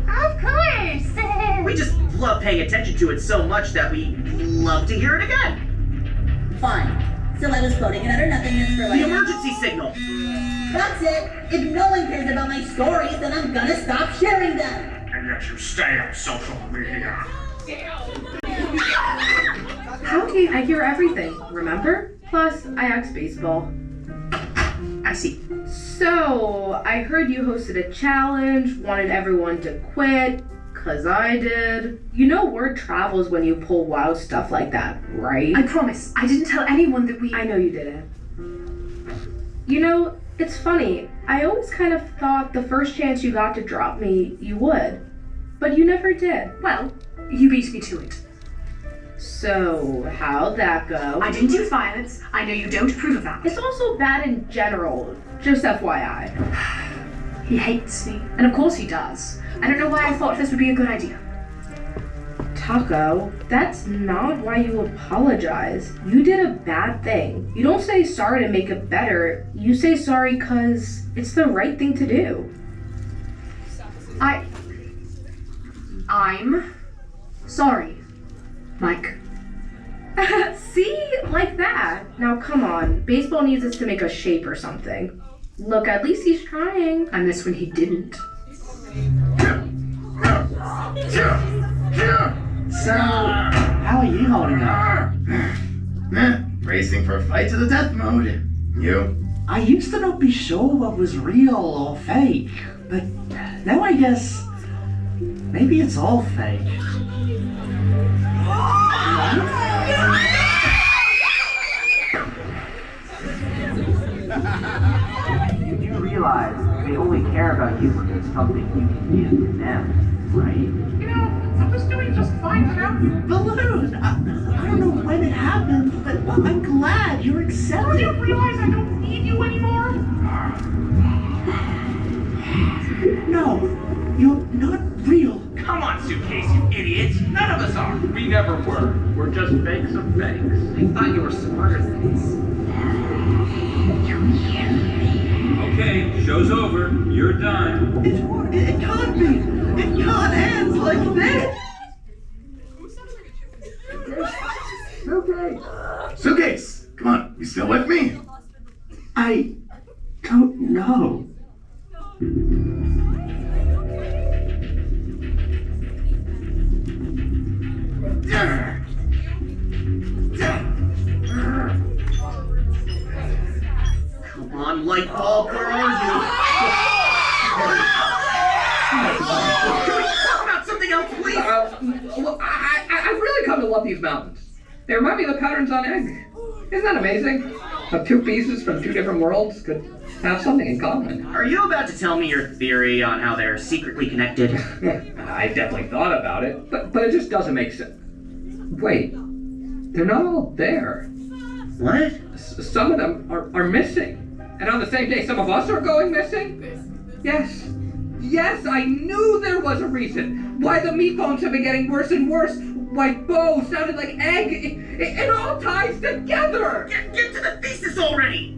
Of course. We just love paying attention to it so much that we love to hear it again. Fine. So I was floating in utter nothingness for like... The emergency signal. That's it. If no one cares about my stories, then I'm gonna stop sharing them. And yet you stay on social media. How do I hear everything, remember? Plus, I asked baseball. I see. So, I heard you hosted a challenge, wanted everyone to quit, 'cause I did. You know word travels when you pull wild stuff like that, right? I promise, I didn't tell anyone that we... I know you didn't. You know, it's funny. I always kind of thought the first chance you got to drop me, you would. But you never did. Well, you beat me to it. So, how'd that go? I didn't use violence. I know you don't approve of that. It's also bad in general, just FYI. He hates me, and of course he does. I don't know why I thought this would be a good idea. Taco, that's not why you apologize. You did a bad thing. You don't say sorry to make it better. You say sorry 'cause it's the right thing to do. I'm sorry, Mike. See? Like that. Now come on. Baseball needs us to make a shape or something. Look, at least he's trying. I miss when he didn't. So, how are you holding up? Racing for fight to the death mode. You? I used to not be sure what was real or fake, but now I guess maybe it's all fake. You do realize they only care about you when there's something you can give to them, right? You know, I was doing just fine without you. Balloon! I don't know when it happened, but I'm glad you're accepted. Do you realize I don't need you anymore? No, you're not real. Come on, Suitcase, you idiots. None of us are. We never were. We're just fakes of fakes. I thought you were smarter than this. Okay, show's over. You're done. It can't be. It can't end like this. Okay. Suitcase, come on. You still with me? I don't know. Come on, light bulb, where are you? Can we talk about something else, please? Well, I've really come to love these mountains. They remind me of the patterns on egg. Isn't that amazing? How two pieces from two different worlds could have something in common. Are you about to tell me your theory on how they're secretly connected? I definitely thought about it, but it just doesn't make sense. Wait, they're not all there. What? Some of them are missing. And on the same day, some of us are going missing? Yes. Yes, I knew there was a reason. Why the meat bones have been getting worse and worse. Why Bo sounded like egg. It all ties together. Get to the thesis already.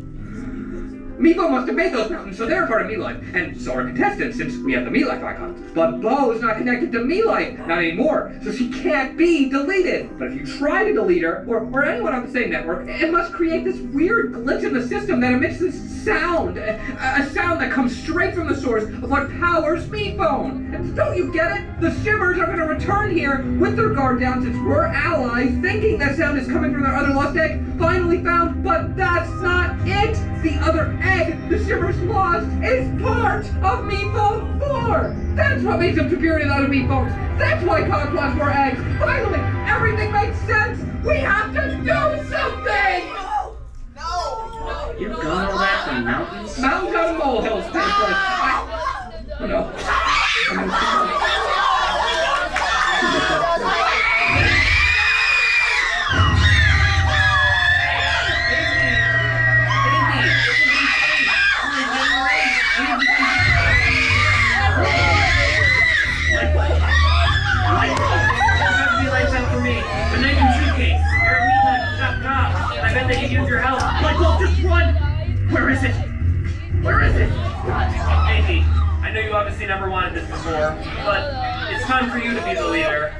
Meepo must have made those mountains, so they're part of Me Life, and so are contestants, since we have the Me Life icons. But Bo is not connected to Me Life, not anymore, so she can't be deleted. But if you try to delete her, or anyone on the same network, it must create this weird glitch in the system that emits this sound, a sound that comes straight from the source of what powers Meatbone. And don't you get it? The Shimmers are going to return here with their guard down, since we're allies, thinking that sound is coming from their other lost egg, finally found, but that's not it. The other egg the Shimmers lost is part of Meatbone 4! That's what makes them superior to other Meatbones! That's why Cog lost more eggs! Finally, everything makes sense! We have to do something! No! You've gone all that to mountains? Mountains out of molehills, basically. Oh no. I bet they could use your help. Michael, just run! Where is it? Where is it? Daisy, I know you obviously never wanted this before, but it's time for you to be the leader.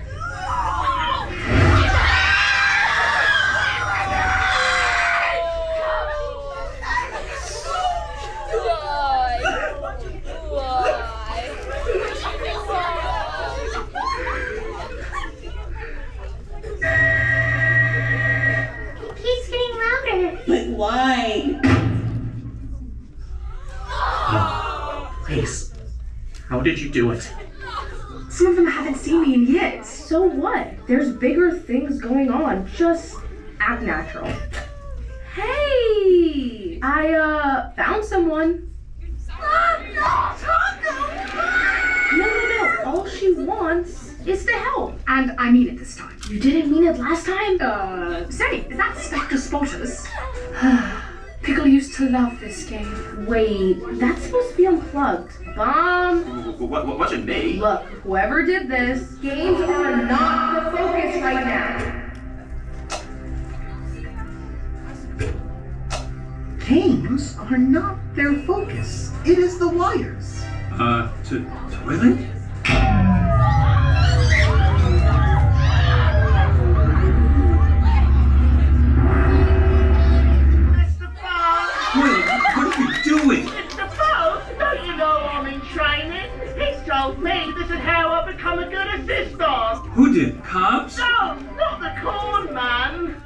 But why? Please. How did you do it? Some of them haven't seen me in years. So what? There's bigger things going on. Just act natural. Hey! I found someone. No. All she wants is to help. And I mean it this time. You didn't mean it last time? Say, is that Spectre Spotters? Pickle used to love this game. Wait, that's supposed to be unplugged. Bomb! Wasn't me. Look, whoever did this, games are not the focus right now. Games are not their focus. It is the wires. Toilet? What are you doing? Mr. Fox, don't you know I'm in training? He's told me this is how I become a good assistant. Who did? Cops? No, not the corn man.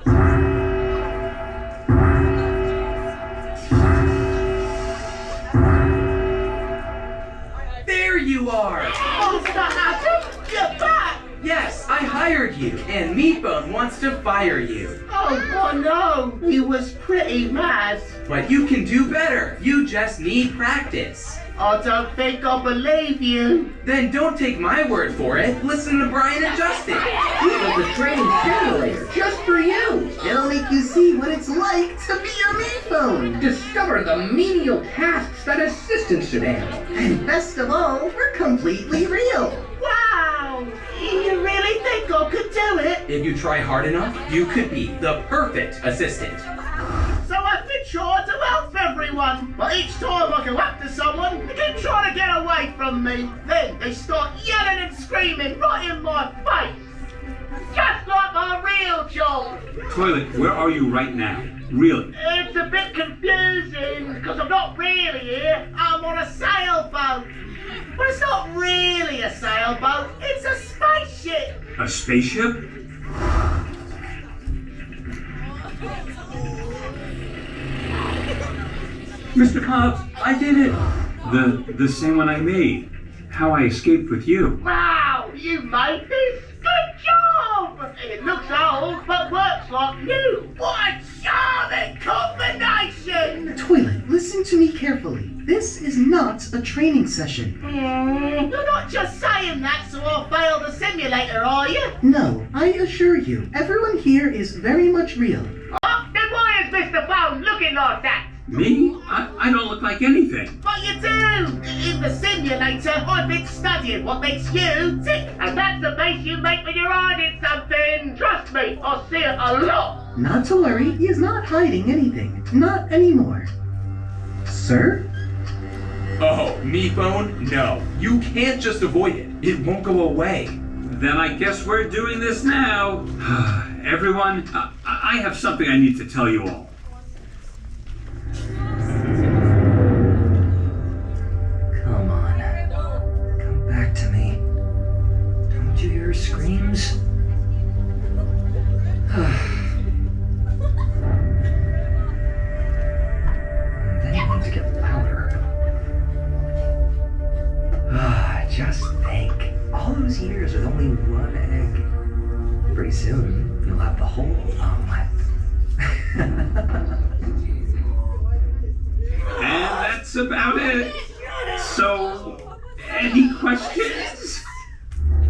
There you are! Monster Adam, get back! Yes, I hired you, and Meatbone wants to fire you. Oh no, you was pretty mad. But you can do better. You just need practice. I don't think I believe you. Then don't take my word for it. Listen to Brian and Justin. We have the training simulator just for you. It'll make you see what it's like to be a meatbone. Discover the menial tasks that assistants should handle. And best of all, we're completely real. Wow! Wow! You really think I could do it? If you try hard enough, you could be the perfect assistant. So I've been trying to help everyone, but each time I go up to someone, they keep trying to get away from me. Then they start yelling and screaming right in my face. Just like my real job. Toilet, where are you right now? Really? It's a bit confusing, because I'm not really here. I'm on a sailboat. But it's not really a sailboat, it's a spaceship. A spaceship? Mr. Cobbs, I did it! The same one I made. How I escaped with you. Wow, you made this? Good job! It looks old, but works like new. What a charming combination! Toilet, listen to me carefully. This is not a training session. You're not just saying that so I'll fail the simulator, are you? No, I assure you, everyone here is very much real. Oh, then why is Mr. Bone looking like that? Me? I don't look like anything. But you do! In the simulator, I've been studying what makes you tick, and that's the face you make when you're hiding something. Trust me, I see it a lot. Not to worry, he is not hiding anything. Not anymore. Sir? Oh, me phone? No. You can't just avoid it. It won't go away. Then I guess we're doing this now. Everyone, I have something I need to tell you all. Come on. Come back to me. Don't you hear her screams? And then you need to get louder. Just think. All those years with only one egg. Pretty soon, you'll have the whole omelet. And that's about it. So, any questions?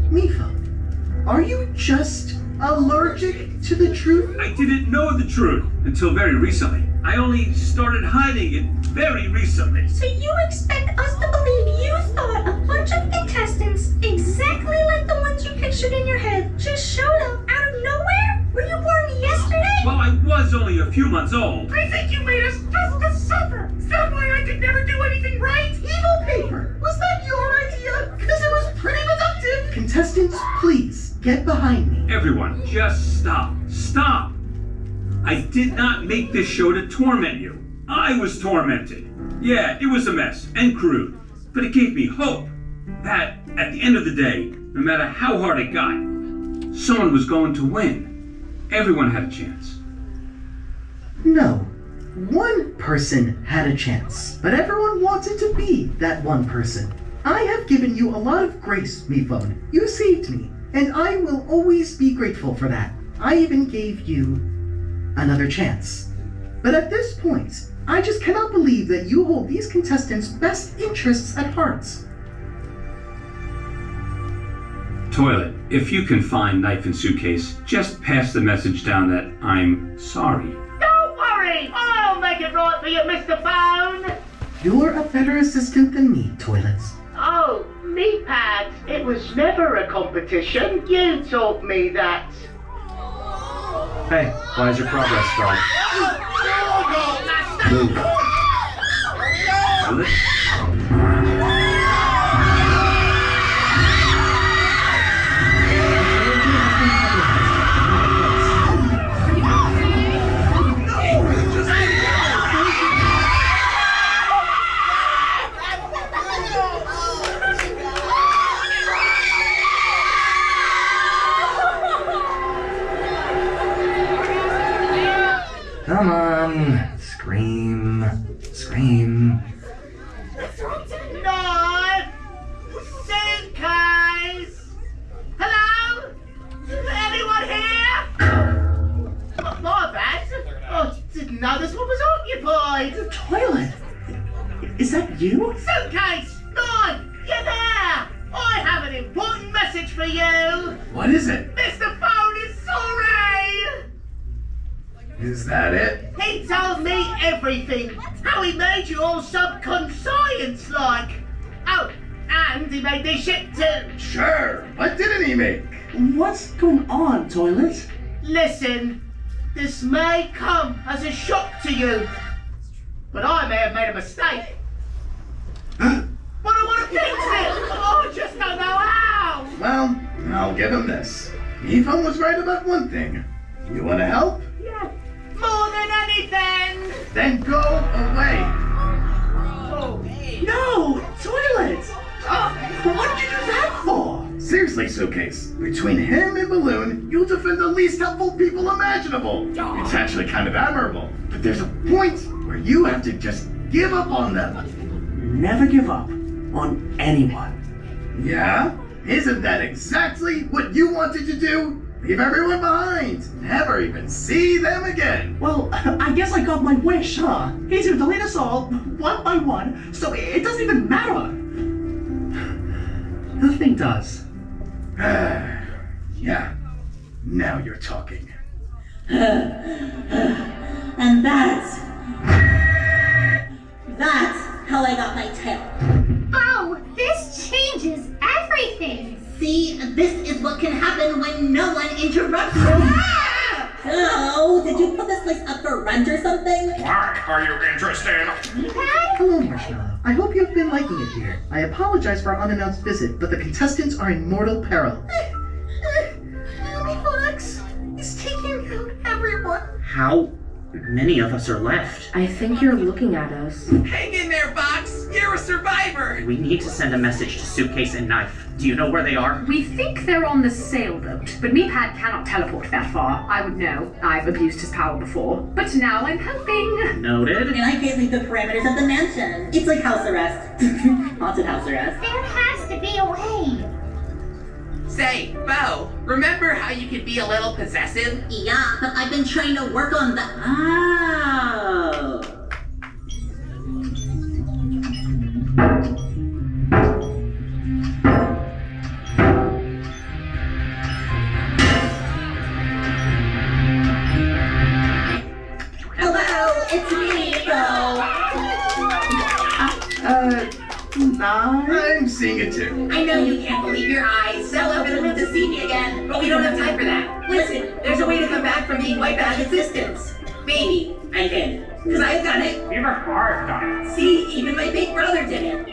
Mifo, are you just allergic to the truth? I didn't know the truth until very recently. I only started hiding it very recently. So you expect us to believe you thought a bunch of contestants, exactly like the ones you pictured in your head, just showed up out of nowhere? Were you born yesterday? Well, I was only a few months old. I think you made us just to suffer. Is that why I could never do anything right? Evil paper! Was that your idea? Because it was pretty productive! Contestants, please, get behind me. Everyone, just stop. Stop! I did not make this show to torment you. I was tormented. Yeah, it was a mess and crude, but it gave me hope that at the end of the day, no matter how hard it got, someone was going to win. Everyone had a chance. No. One person had a chance, but everyone wanted to be that one person. I have given you a lot of grace, Mifone. You saved me, and I will always be grateful for that. I even gave you another chance. But at this point, I just cannot believe that you hold these contestants' best interests at heart. Toilet, if you can find knife and suitcase, just pass the message down that I'm sorry. Don't worry! I'll make it right for you, Mr. Bone! You're a better assistant than me, Toilets. Oh, me pad. It was never a competition. You taught me that. Hey, why is your progress stalled? Move. Come on, scream, scream. Knife! Suitcase! Hello? Anyone here? My bad. I didn't know this one was occupied. Toilet? Is that you? Suitcase! Knife! You there! I have an important message for you! What is it? Mr. Phone is sorry! Is that it? He told me everything. How he made you all subconscious like. Oh, and he made this ship too. Sure, what didn't he make? What's going on, Toilet? Listen, this may come as a shock to you, but I may have made a mistake. But I want to fix it! I just don't know how! Well, I'll give him this. Ethan was right about one thing. You want to help? Yeah, more than anything! Then go away. Oh, No! Toilet! What did you do that for? Seriously, Suitcase. Between him and Balloon, you'll defend the least helpful people imaginable. It's actually kind of admirable. But there's a point where you have to just give up on them. Never give up on anyone. Yeah? Isn't that exactly what you wanted to do? Leave everyone behind. Never even see them again. Well, I guess I got my wish, huh? He's gonna delete us all, one by one, so it doesn't even matter. Nothing does. Yeah. Now you're talking. And that's how I got my tail. Oh, this changes everything. See, this is what can happen when no one interrupts you. Oh, did you put this place up for rent or something? Why are you interested? Hello, Marshmallow. I hope you've been liking it here. I apologize for our unannounced visit, but the contestants are in mortal peril. Fox is taking out everyone. How many of us are left? I think you're looking at us. Hang in there, Box! You're a survivor! We need to send a message to Suitcase and Knife. Do you know where they are? We think they're on the sailboat, but Meepad cannot teleport that far. I would know. I've abused his power before. But now I'm helping. Noted. And I can't leave the parameters of the mansion. It's like house arrest. Haunted house arrest. There has to be a way. Say, Bo, remember how you could be a little possessive? Yeah, but I've been trying to work on that. Oh. Hello, it's me, Bo. I'm seeing it too. I know you can't believe your eyes. So open to see me again, but we don't have time for that. Listen, there's a way to come back from being wiped out of existence. Maybe I can, because I've done it. Even I've done it. See, even my big brother did it.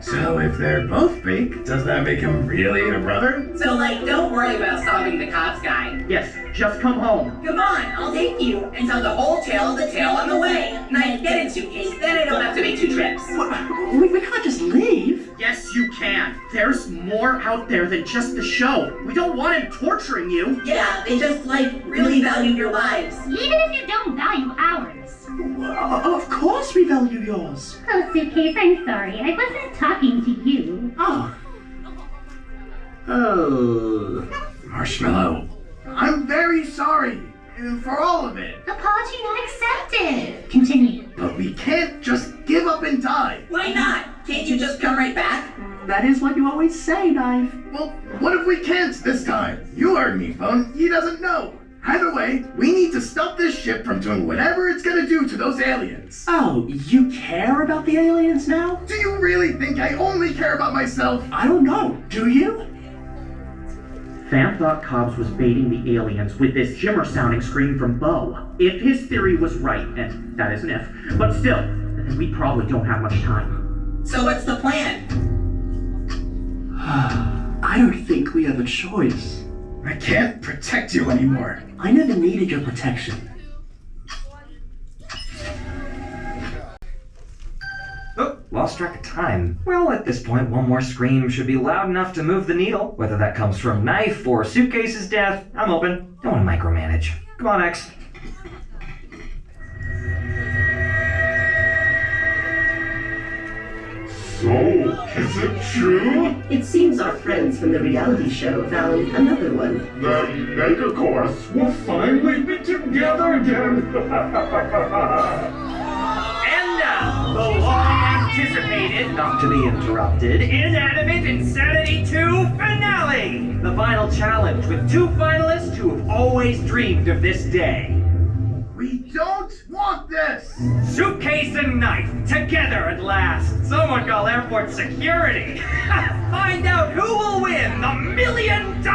So if they're both fake, does that make him really a brother? So like, don't worry about solving the cops guy. Yes, just come home. Come on, I'll take you and tell the whole tale of the tale on the way. Night, get in, Suitcase. Then I don't have to make 2 trips. We can't just leave. Yes, you can. There's more out there than just the show. We don't want him torturing you. Yeah, they just like really value your lives. Even if you don't value ours. Of course we value yours. Oh, Suitcase, I'm sorry. I wasn't talking to you. Oh. Marshmallow. I'm very sorry for all of it. Apology not accepted. Continue. But we can't just give up and die. Why not? Can't you just come right back? That is what you always say, Knife. Well, what if we can't this time? You heard me, Phone. He doesn't know. Either way, we need to stop this ship from doing whatever it's gonna do to those aliens. Oh, you care about the aliens now? Do you really think I only care about myself? I don't know. Do you? Fam thought Cobbs was baiting the aliens with this shimmer sounding scream from Bo. If his theory was right, and that is an if, but still, then we probably don't have much time. So what's the plan? I don't think we have a choice. I can't protect you anymore. I never needed your protection. Oh, lost track of time. Well, at this point, one more scream should be loud enough to move the needle. Whether that comes from Knife or Suitcase's death, I'm open. Don't want to micromanage. Come on, X. So, is it true? It seems our friends from the reality show found another one. The Megacorps will finally be together again. And now, the long-anticipated, not to be interrupted, Inanimate Insanity 2 finale! The final challenge with 2 finalists who have always dreamed of this day. We don't want this! Suitcase and knife, together at last. Someone call airport security. Find out who will win the $1 million.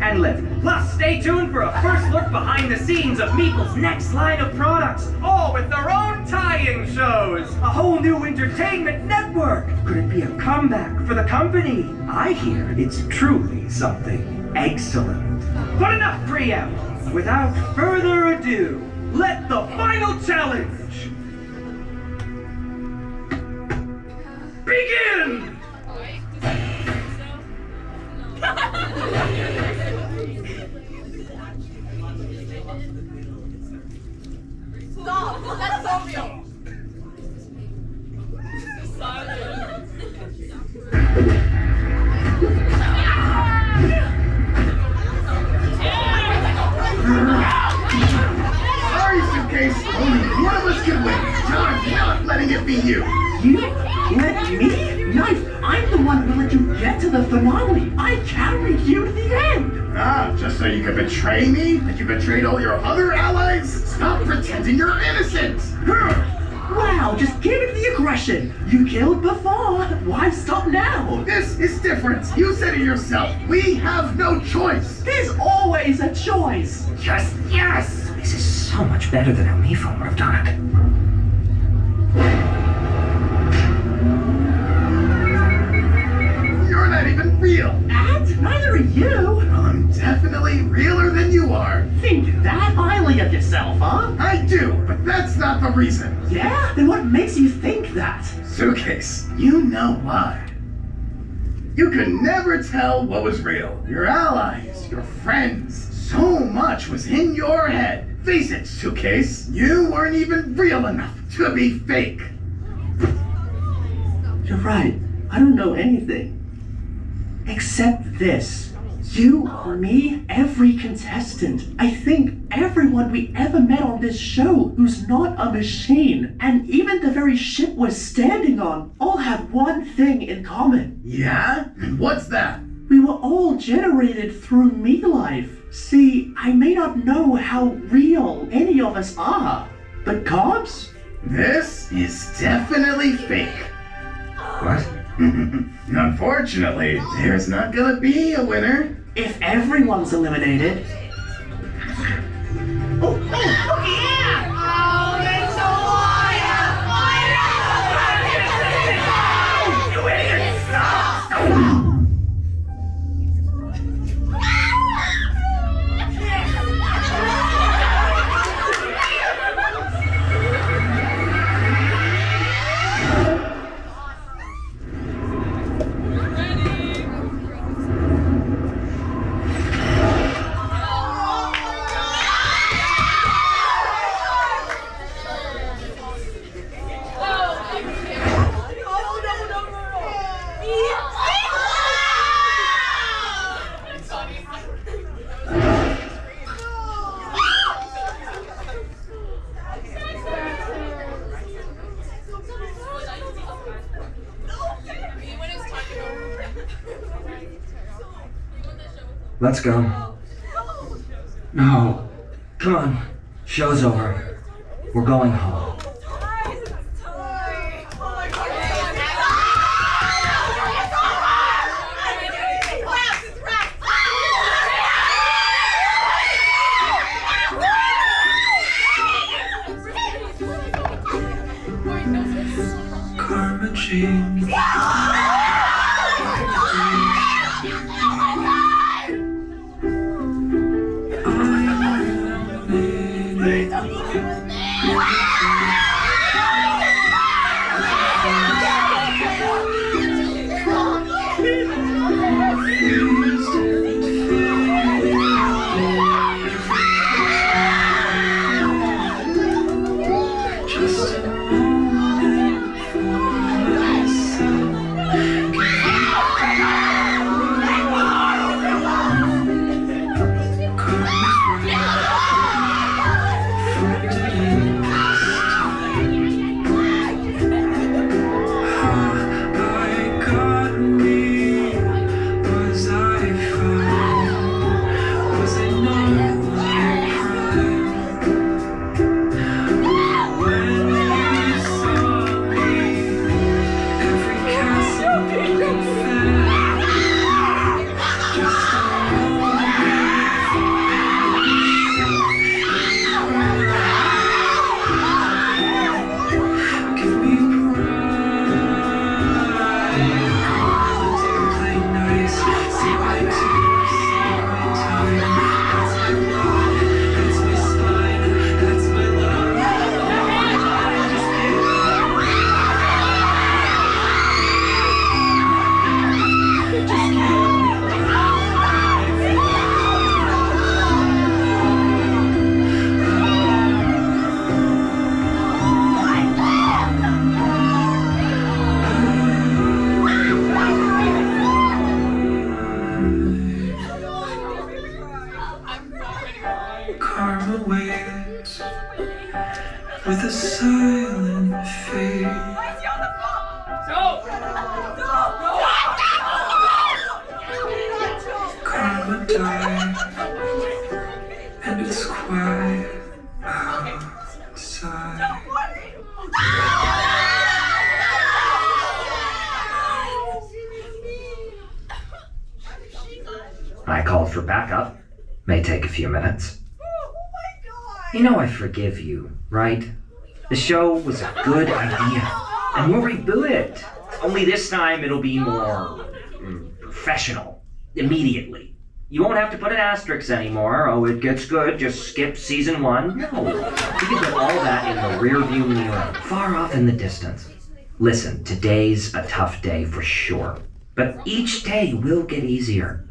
And live. Plus, stay tuned for a first look behind the scenes of Meeple's next line of products, all with their own tie-in shows. A whole new entertainment network. Could it be a comeback for the company? I hear it's truly something excellent. But enough preamble. Without further ado, let the final challenge begin! Stop! That's so real! Sorry, Suitcase. Only one of us can win. I'm not letting it be you. You? Let me? Knife, I'm the one who let you get to the finale. I carried you to the end. Ah, just so you could betray me? Like you betrayed all your other allies? Stop pretending you're innocent! Wow, just give it the aggression. You killed before. Why stop now? This is different. You said it yourself. We have no choice. There's always a choice. Just yes! This is so much better than how Mifon would have done it. You're not even real. And neither are you. I'm definitely realer than you are. Think that highly of yourself, huh? I do, but that's not the reason. Yeah? Then what makes you think that? Suitcase, you know why. You could never tell what was real. Your allies, your friends, so much was in your head. Face it, Suitcase, you weren't even real enough to be fake. You're right. I don't know anything. Except this. You, me, every contestant. I think everyone we ever met on this show who's not a machine, and even the very ship we're standing on, all have one thing in common. Yeah? And what's that? We were all generated through me life. See, I may not know how real any of us are, but Cobbs? This is definitely fake. What? Unfortunately, there's not gonna be a winner. If everyone's eliminated. Oh, yeah! Oh, it's a liar! You idiot! Stop! Let's go. No. Come on. Show's over. We're going home. Karma change. Just a moment for myself. I called for backup. May take a few minutes. You know I forgive you, right? The show was a good idea, and we'll reboot it. Only this time it'll be more professional, immediately. You won't have to put an asterisk anymore. Oh, it gets good, just skip season 1. No, we can put all that in the rearview mirror, far off in the distance. Listen, today's a tough day for sure, but each day will get easier.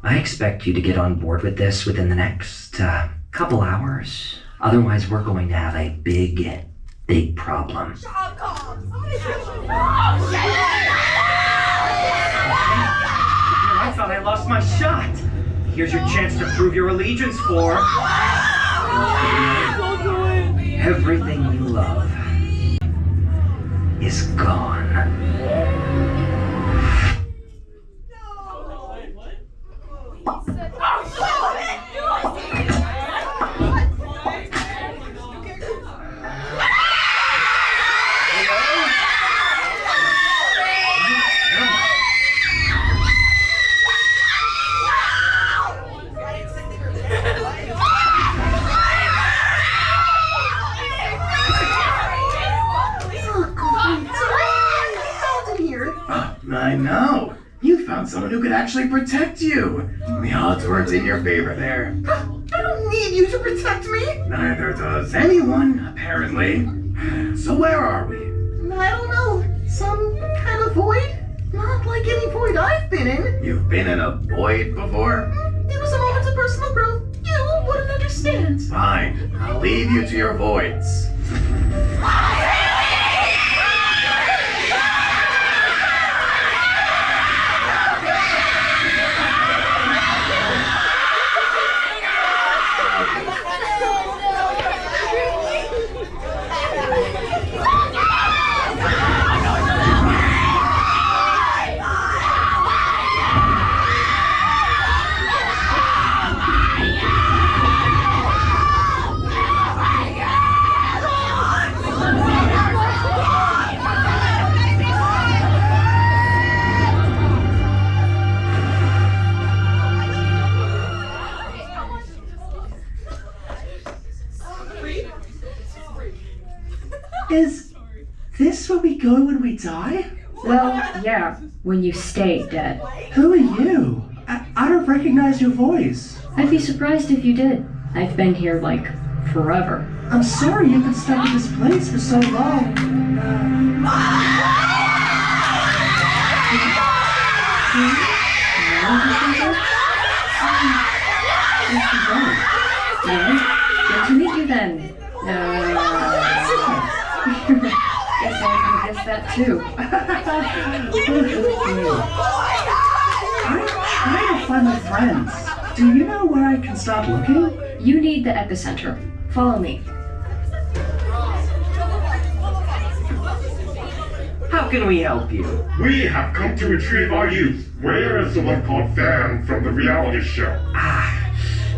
I expect you to get on board with this within the next couple hours. Otherwise, we're going to have a big problem. I thought I lost my shot. Here's your chance to prove your allegiance for everything you love is gone. I know. You found someone who could actually protect you. The odds weren't in your favor there. I don't need you to protect me. Neither does anyone, apparently. So where are we? I don't know. Some kind of void? Not like any void I've been in. You've been in a void before? It was a moment of personal growth. You wouldn't understand. Fine. I'll leave you to your voids. Is this where we go when we die? Well, yeah, when you stay dead. Who are you? I don't recognize your voice. I'd be surprised if you did. I've been here, like, forever. I'm sorry you've been stuck in this place for so long. Good to meet you then. Guess I guess that too. I'm trying to find my friends. Do you know where I can start looking? You need the epicenter. Follow me. How can we help you? We have come to retrieve our youth. Where is the one called Van from the reality show?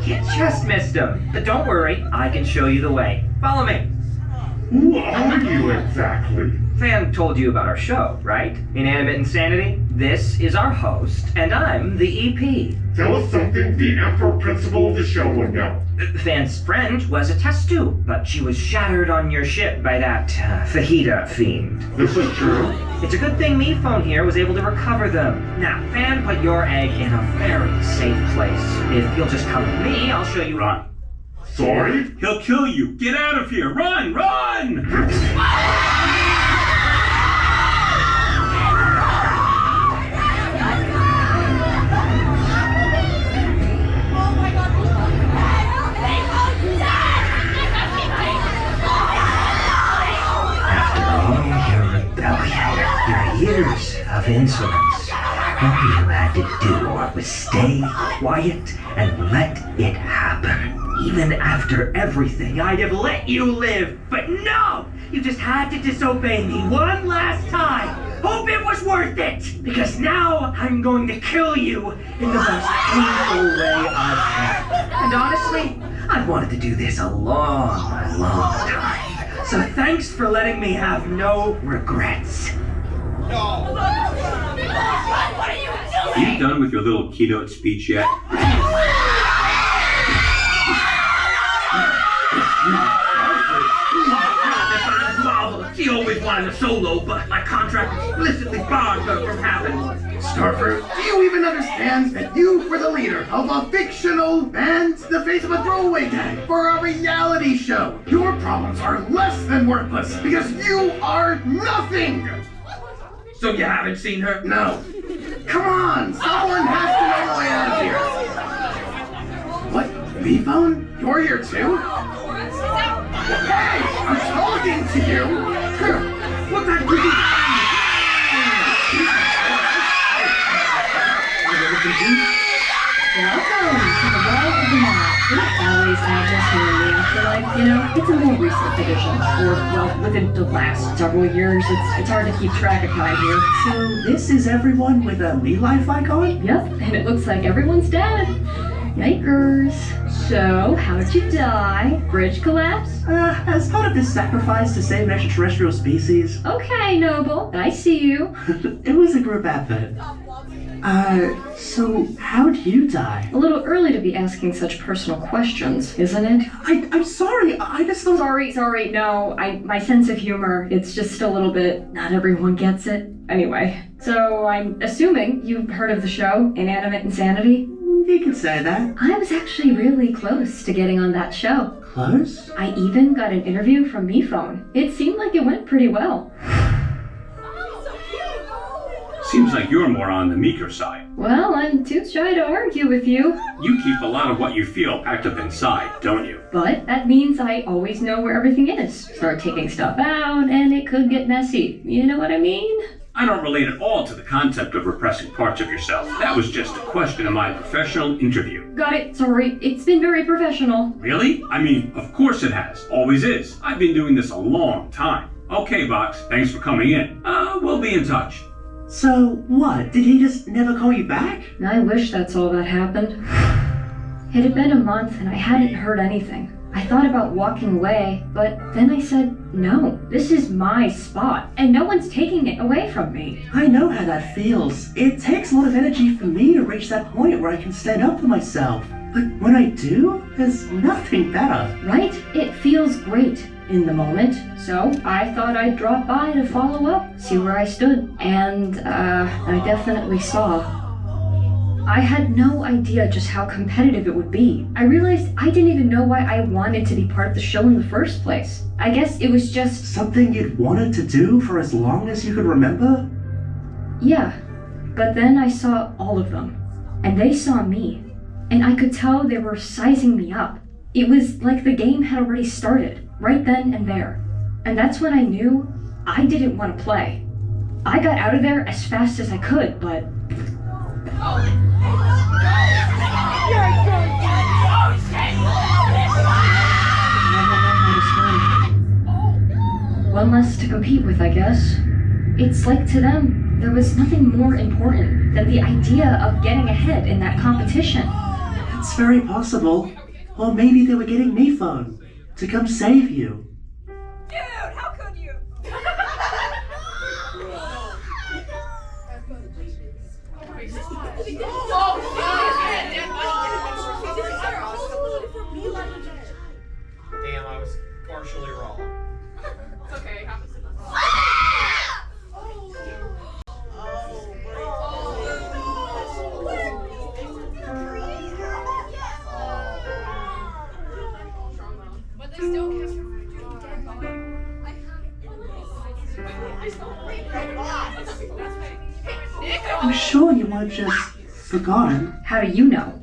You just missed him. But don't worry, I can show you the way. Follow me. Who are you exactly? Fan told you about our show, right? Inanimate Insanity? This is our host, and I'm the EP. Tell us something the Emperor Principal of the show would know. Fan's friend was a test tube, but she was shattered on your ship by that fajita fiend. This is true. It's a good thing me phone here was able to recover them. Now, Fan put your egg in a very safe place. If you'll just come with me, I'll show you. Run. Sorry? He'll kill you. Get out of here. Run! Run! Years of insolence. All you had to do was stay quiet and let it happen. Even after everything, I'd have let you live. But no! You just had to disobey me one last time. Hope it was worth it. Because now I'm going to kill you in the most painful way I've had. And honestly, I've wanted to do this a long time. So thanks for letting me have no regrets. No! What are you You done with your little keynote speech yet? She always wanted a solo, but my contract explicitly barred her from having one. Starfruit, do you even understand that you were the leader of a fictional and the face of a throwaway gang for a reality show? Your problems are less than worthless because you are nothing! So you haven't seen her? No. Come on, someone has to know the way out of here. What? B-Phone? You're here too? Hey, I'm talking to you! What that could be? Welcome to the world of the mob. It always had us here in the afterlife, you know? It's a more recent edition, or, well, within the last several years. It's hard to keep track of time here. So this is everyone with a Me Life icon? Yep, and it looks like everyone's dead. Yikers. So, how'd you die? Bridge collapse? As part of this sacrifice to save an extraterrestrial species. Okay, Noble. I see you. It was a group effort. So how'd you die? A little early to be asking such personal questions, isn't it? I'm sorry, I just thought... Sorry, no, my sense of humor, it's just a little bit, not everyone gets it. Anyway, so I'm assuming you've heard of the show, Inanimate Insanity? You can say that. I was actually really close to getting on that show. Close? I even got an interview from Me Phone. It seemed like it went pretty well. Seems like you're more on the meeker side. Well, I'm too shy to argue with you. You keep a lot of what you feel packed up inside, don't you? But that means I always know where everything is. Start taking stuff out, and it could get messy. You know what I mean? I don't relate at all to the concept of repressing parts of yourself. That was just a question in my professional interview. Got it, sorry. It's been very professional. Really? I mean, of course it has. Always is. I've been doing this a long time. Okay, Box, thanks for coming in. We'll be in touch. So, what? Did he just never call you back? I wish that's all that happened. It had been a month and I hadn't heard anything. I thought about walking away, but then I said, no, this is my spot, and no one's taking it away from me. I know how that feels. It takes a lot of energy for me to reach that point where I can stand up for myself. But when I do, there's nothing better. Right? It feels great in the moment. So I thought I'd drop by to follow up, see where I stood. And, I definitely saw. I had no idea just how competitive it would be. I realized I didn't even know why I wanted to be part of the show in the first place. I guess it was just... Something you'd wanted to do for as long as you could remember? Yeah. But then I saw all of them. And they saw me. And I could tell they were sizing me up. It was like the game had already started, right then and there. And that's when I knew I didn't want to play. I got out of there as fast as I could, but... One less to compete with, I guess. It's like to them, there was nothing more important than the idea of getting ahead in that competition. It's very possible. Or maybe they were getting me phone to come save you. Dude, how could you? Damn, I was partially wrong. It's okay, it happens to us. But they still can't I'm sure you weren't just forgotten. How do you know?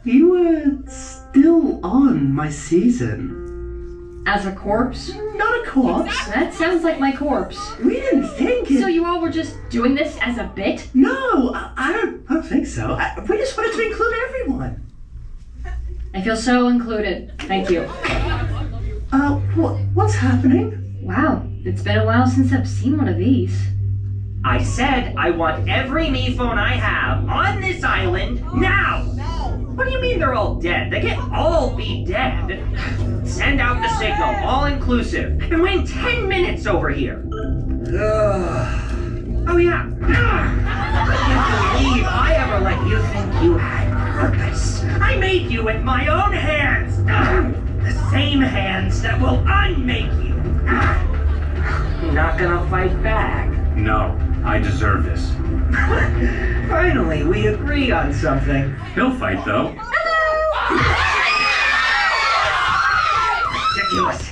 You were still on my season. As a corpse? Not a corpse. That sounds like my corpse. We didn't think it. So you all were just doing this as a bit? No, I don't think so. We just wanted to include everyone. I feel so included. Thank you. What's happening? Wow, it's been a while since I've seen one of these. I said I want every me phone I have on this island now! What do you mean they're all dead? They can't all be dead. Send out the signal, all inclusive. I've been waiting 10 minutes over here. Oh yeah. I can't believe believe I ever let you think you had purpose. I made you with my own hands. The same hands that will unmake you. Not gonna fight back. No, I deserve this. Finally, we agree on something. He'll fight, though. Ridiculous.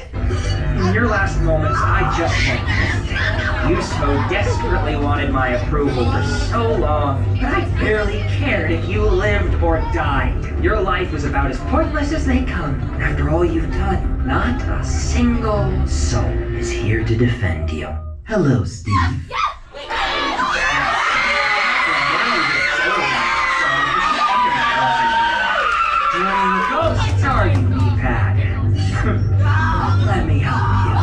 In your last moments, I just went missing. You so desperately wanted my approval for so long, but I barely cared if you lived or died. Your life was about as pointless as they come. After all you've done, not a single soul is here to defend you. Hello, Steve. Ghosts are you, Pad? Let me help you.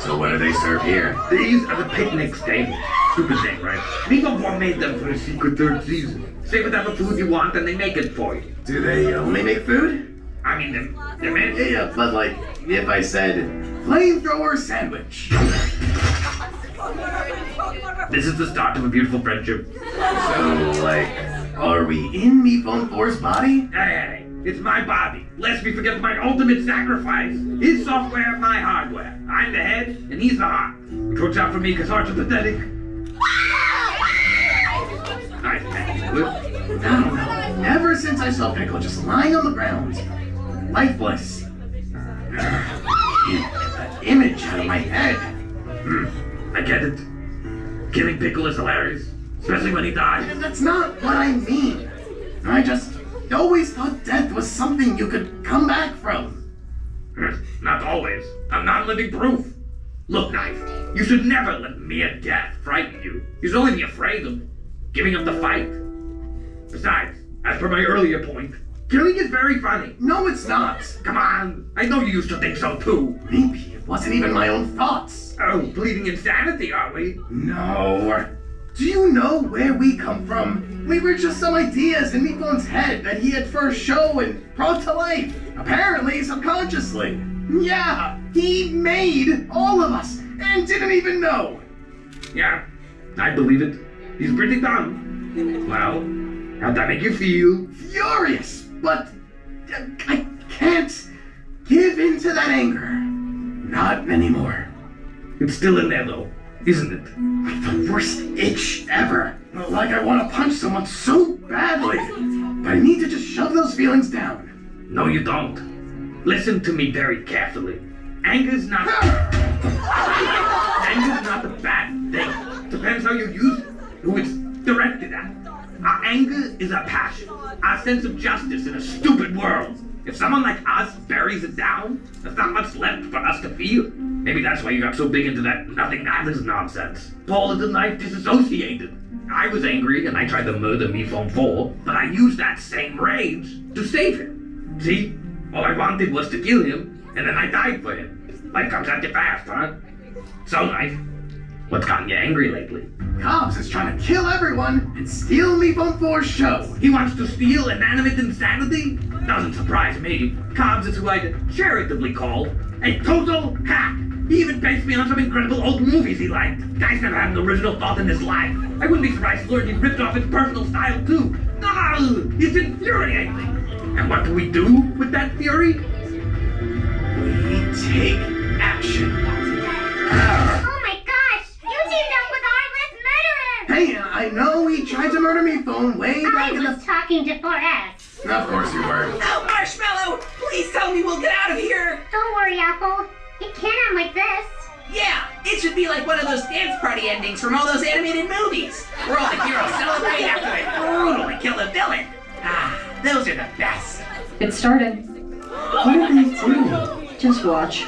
So what do they serve here? These are the picnic stables. Stupid thing, right? People made them for the secret third season. Say whatever food you want and they make it for you. Do they only make food? I mean, they're meant to. Yeah, but like, if I said, flamethrower sandwich. This is the start of a beautiful friendship. So, like, are we in Meatbone 4's body? Hey, it's my body. Lest we forget my ultimate sacrifice. His software, my hardware. I'm the head, and he's the heart. Which works out for me because hearts are pathetic. Nice, man. I don't know. Ever since I saw Pickle just lying on the ground, lifeless, an image out of my head. I get it. Killing Pickle is hilarious. Especially when he dies. That's not what I mean. I just always thought death was something you could come back from. Not always. I'm not living proof. Look, Knife, you should never let mere death frighten you. You should only be afraid of giving up the fight. Besides, as per my earlier point, killing is very funny. No, it's not. Come on, I know you used to think so too. Maybe it wasn't even my own thoughts. Oh, pleading insanity, are we? No. Do you know where we come from? We were just some ideas in Meatbone's head that he had first shown and brought to life. Apparently, subconsciously. Yeah, he made all of us and didn't even know. Yeah, I believe it. He's pretty dumb. Well, how'd that make you feel? Furious, but I can't give in to that anger. Not anymore. It's still in there though, isn't it? Like the worst itch ever. Like I want to punch someone so badly. But I need to just shove those feelings down. No, you don't. Listen to me very carefully. Anger's not... Anger's not a bad thing. Depends how you use it, who it's directed at. Our anger is our passion, our sense of justice in a stupid world. If someone like us buries it down, there's not much left for us to feel. Maybe that's why you got so big into that nothing matters nonsense. Paul is a knife disassociated. I was angry and I tried to murder Meatbone 4, but I used that same rage to save him. See? All I wanted was to kill him, and then I died for him. Life comes at you fast, huh? So, Knife, what's gotten you angry lately? Cobbs is trying to kill everyone and steal Meatbone 4's show. He wants to steal Inanimate insanity? Doesn't surprise me. Cobbs is who I'd charitably call a total hack. He even based me on some incredible old movies he liked. Guy's never had an original thought in his life. I wouldn't be surprised to learn he ripped off his personal style too. It's infuriating. And what do we do with that fury? We take action. Oh my gosh! You teamed up with Heartless Murderer! Hey, I know he tried to murder Meatbone way back in the... I was talking to 4S. Of course you were. Oh, Marshmallow! Please tell me we'll get out of here! Don't worry, Apple. It can't end like this. Yeah, it should be like one of those dance party endings from all those animated movies, where all the heroes celebrate after they brutally kill a villain. Ah, those are the best. It started. What are they doing? Just watch.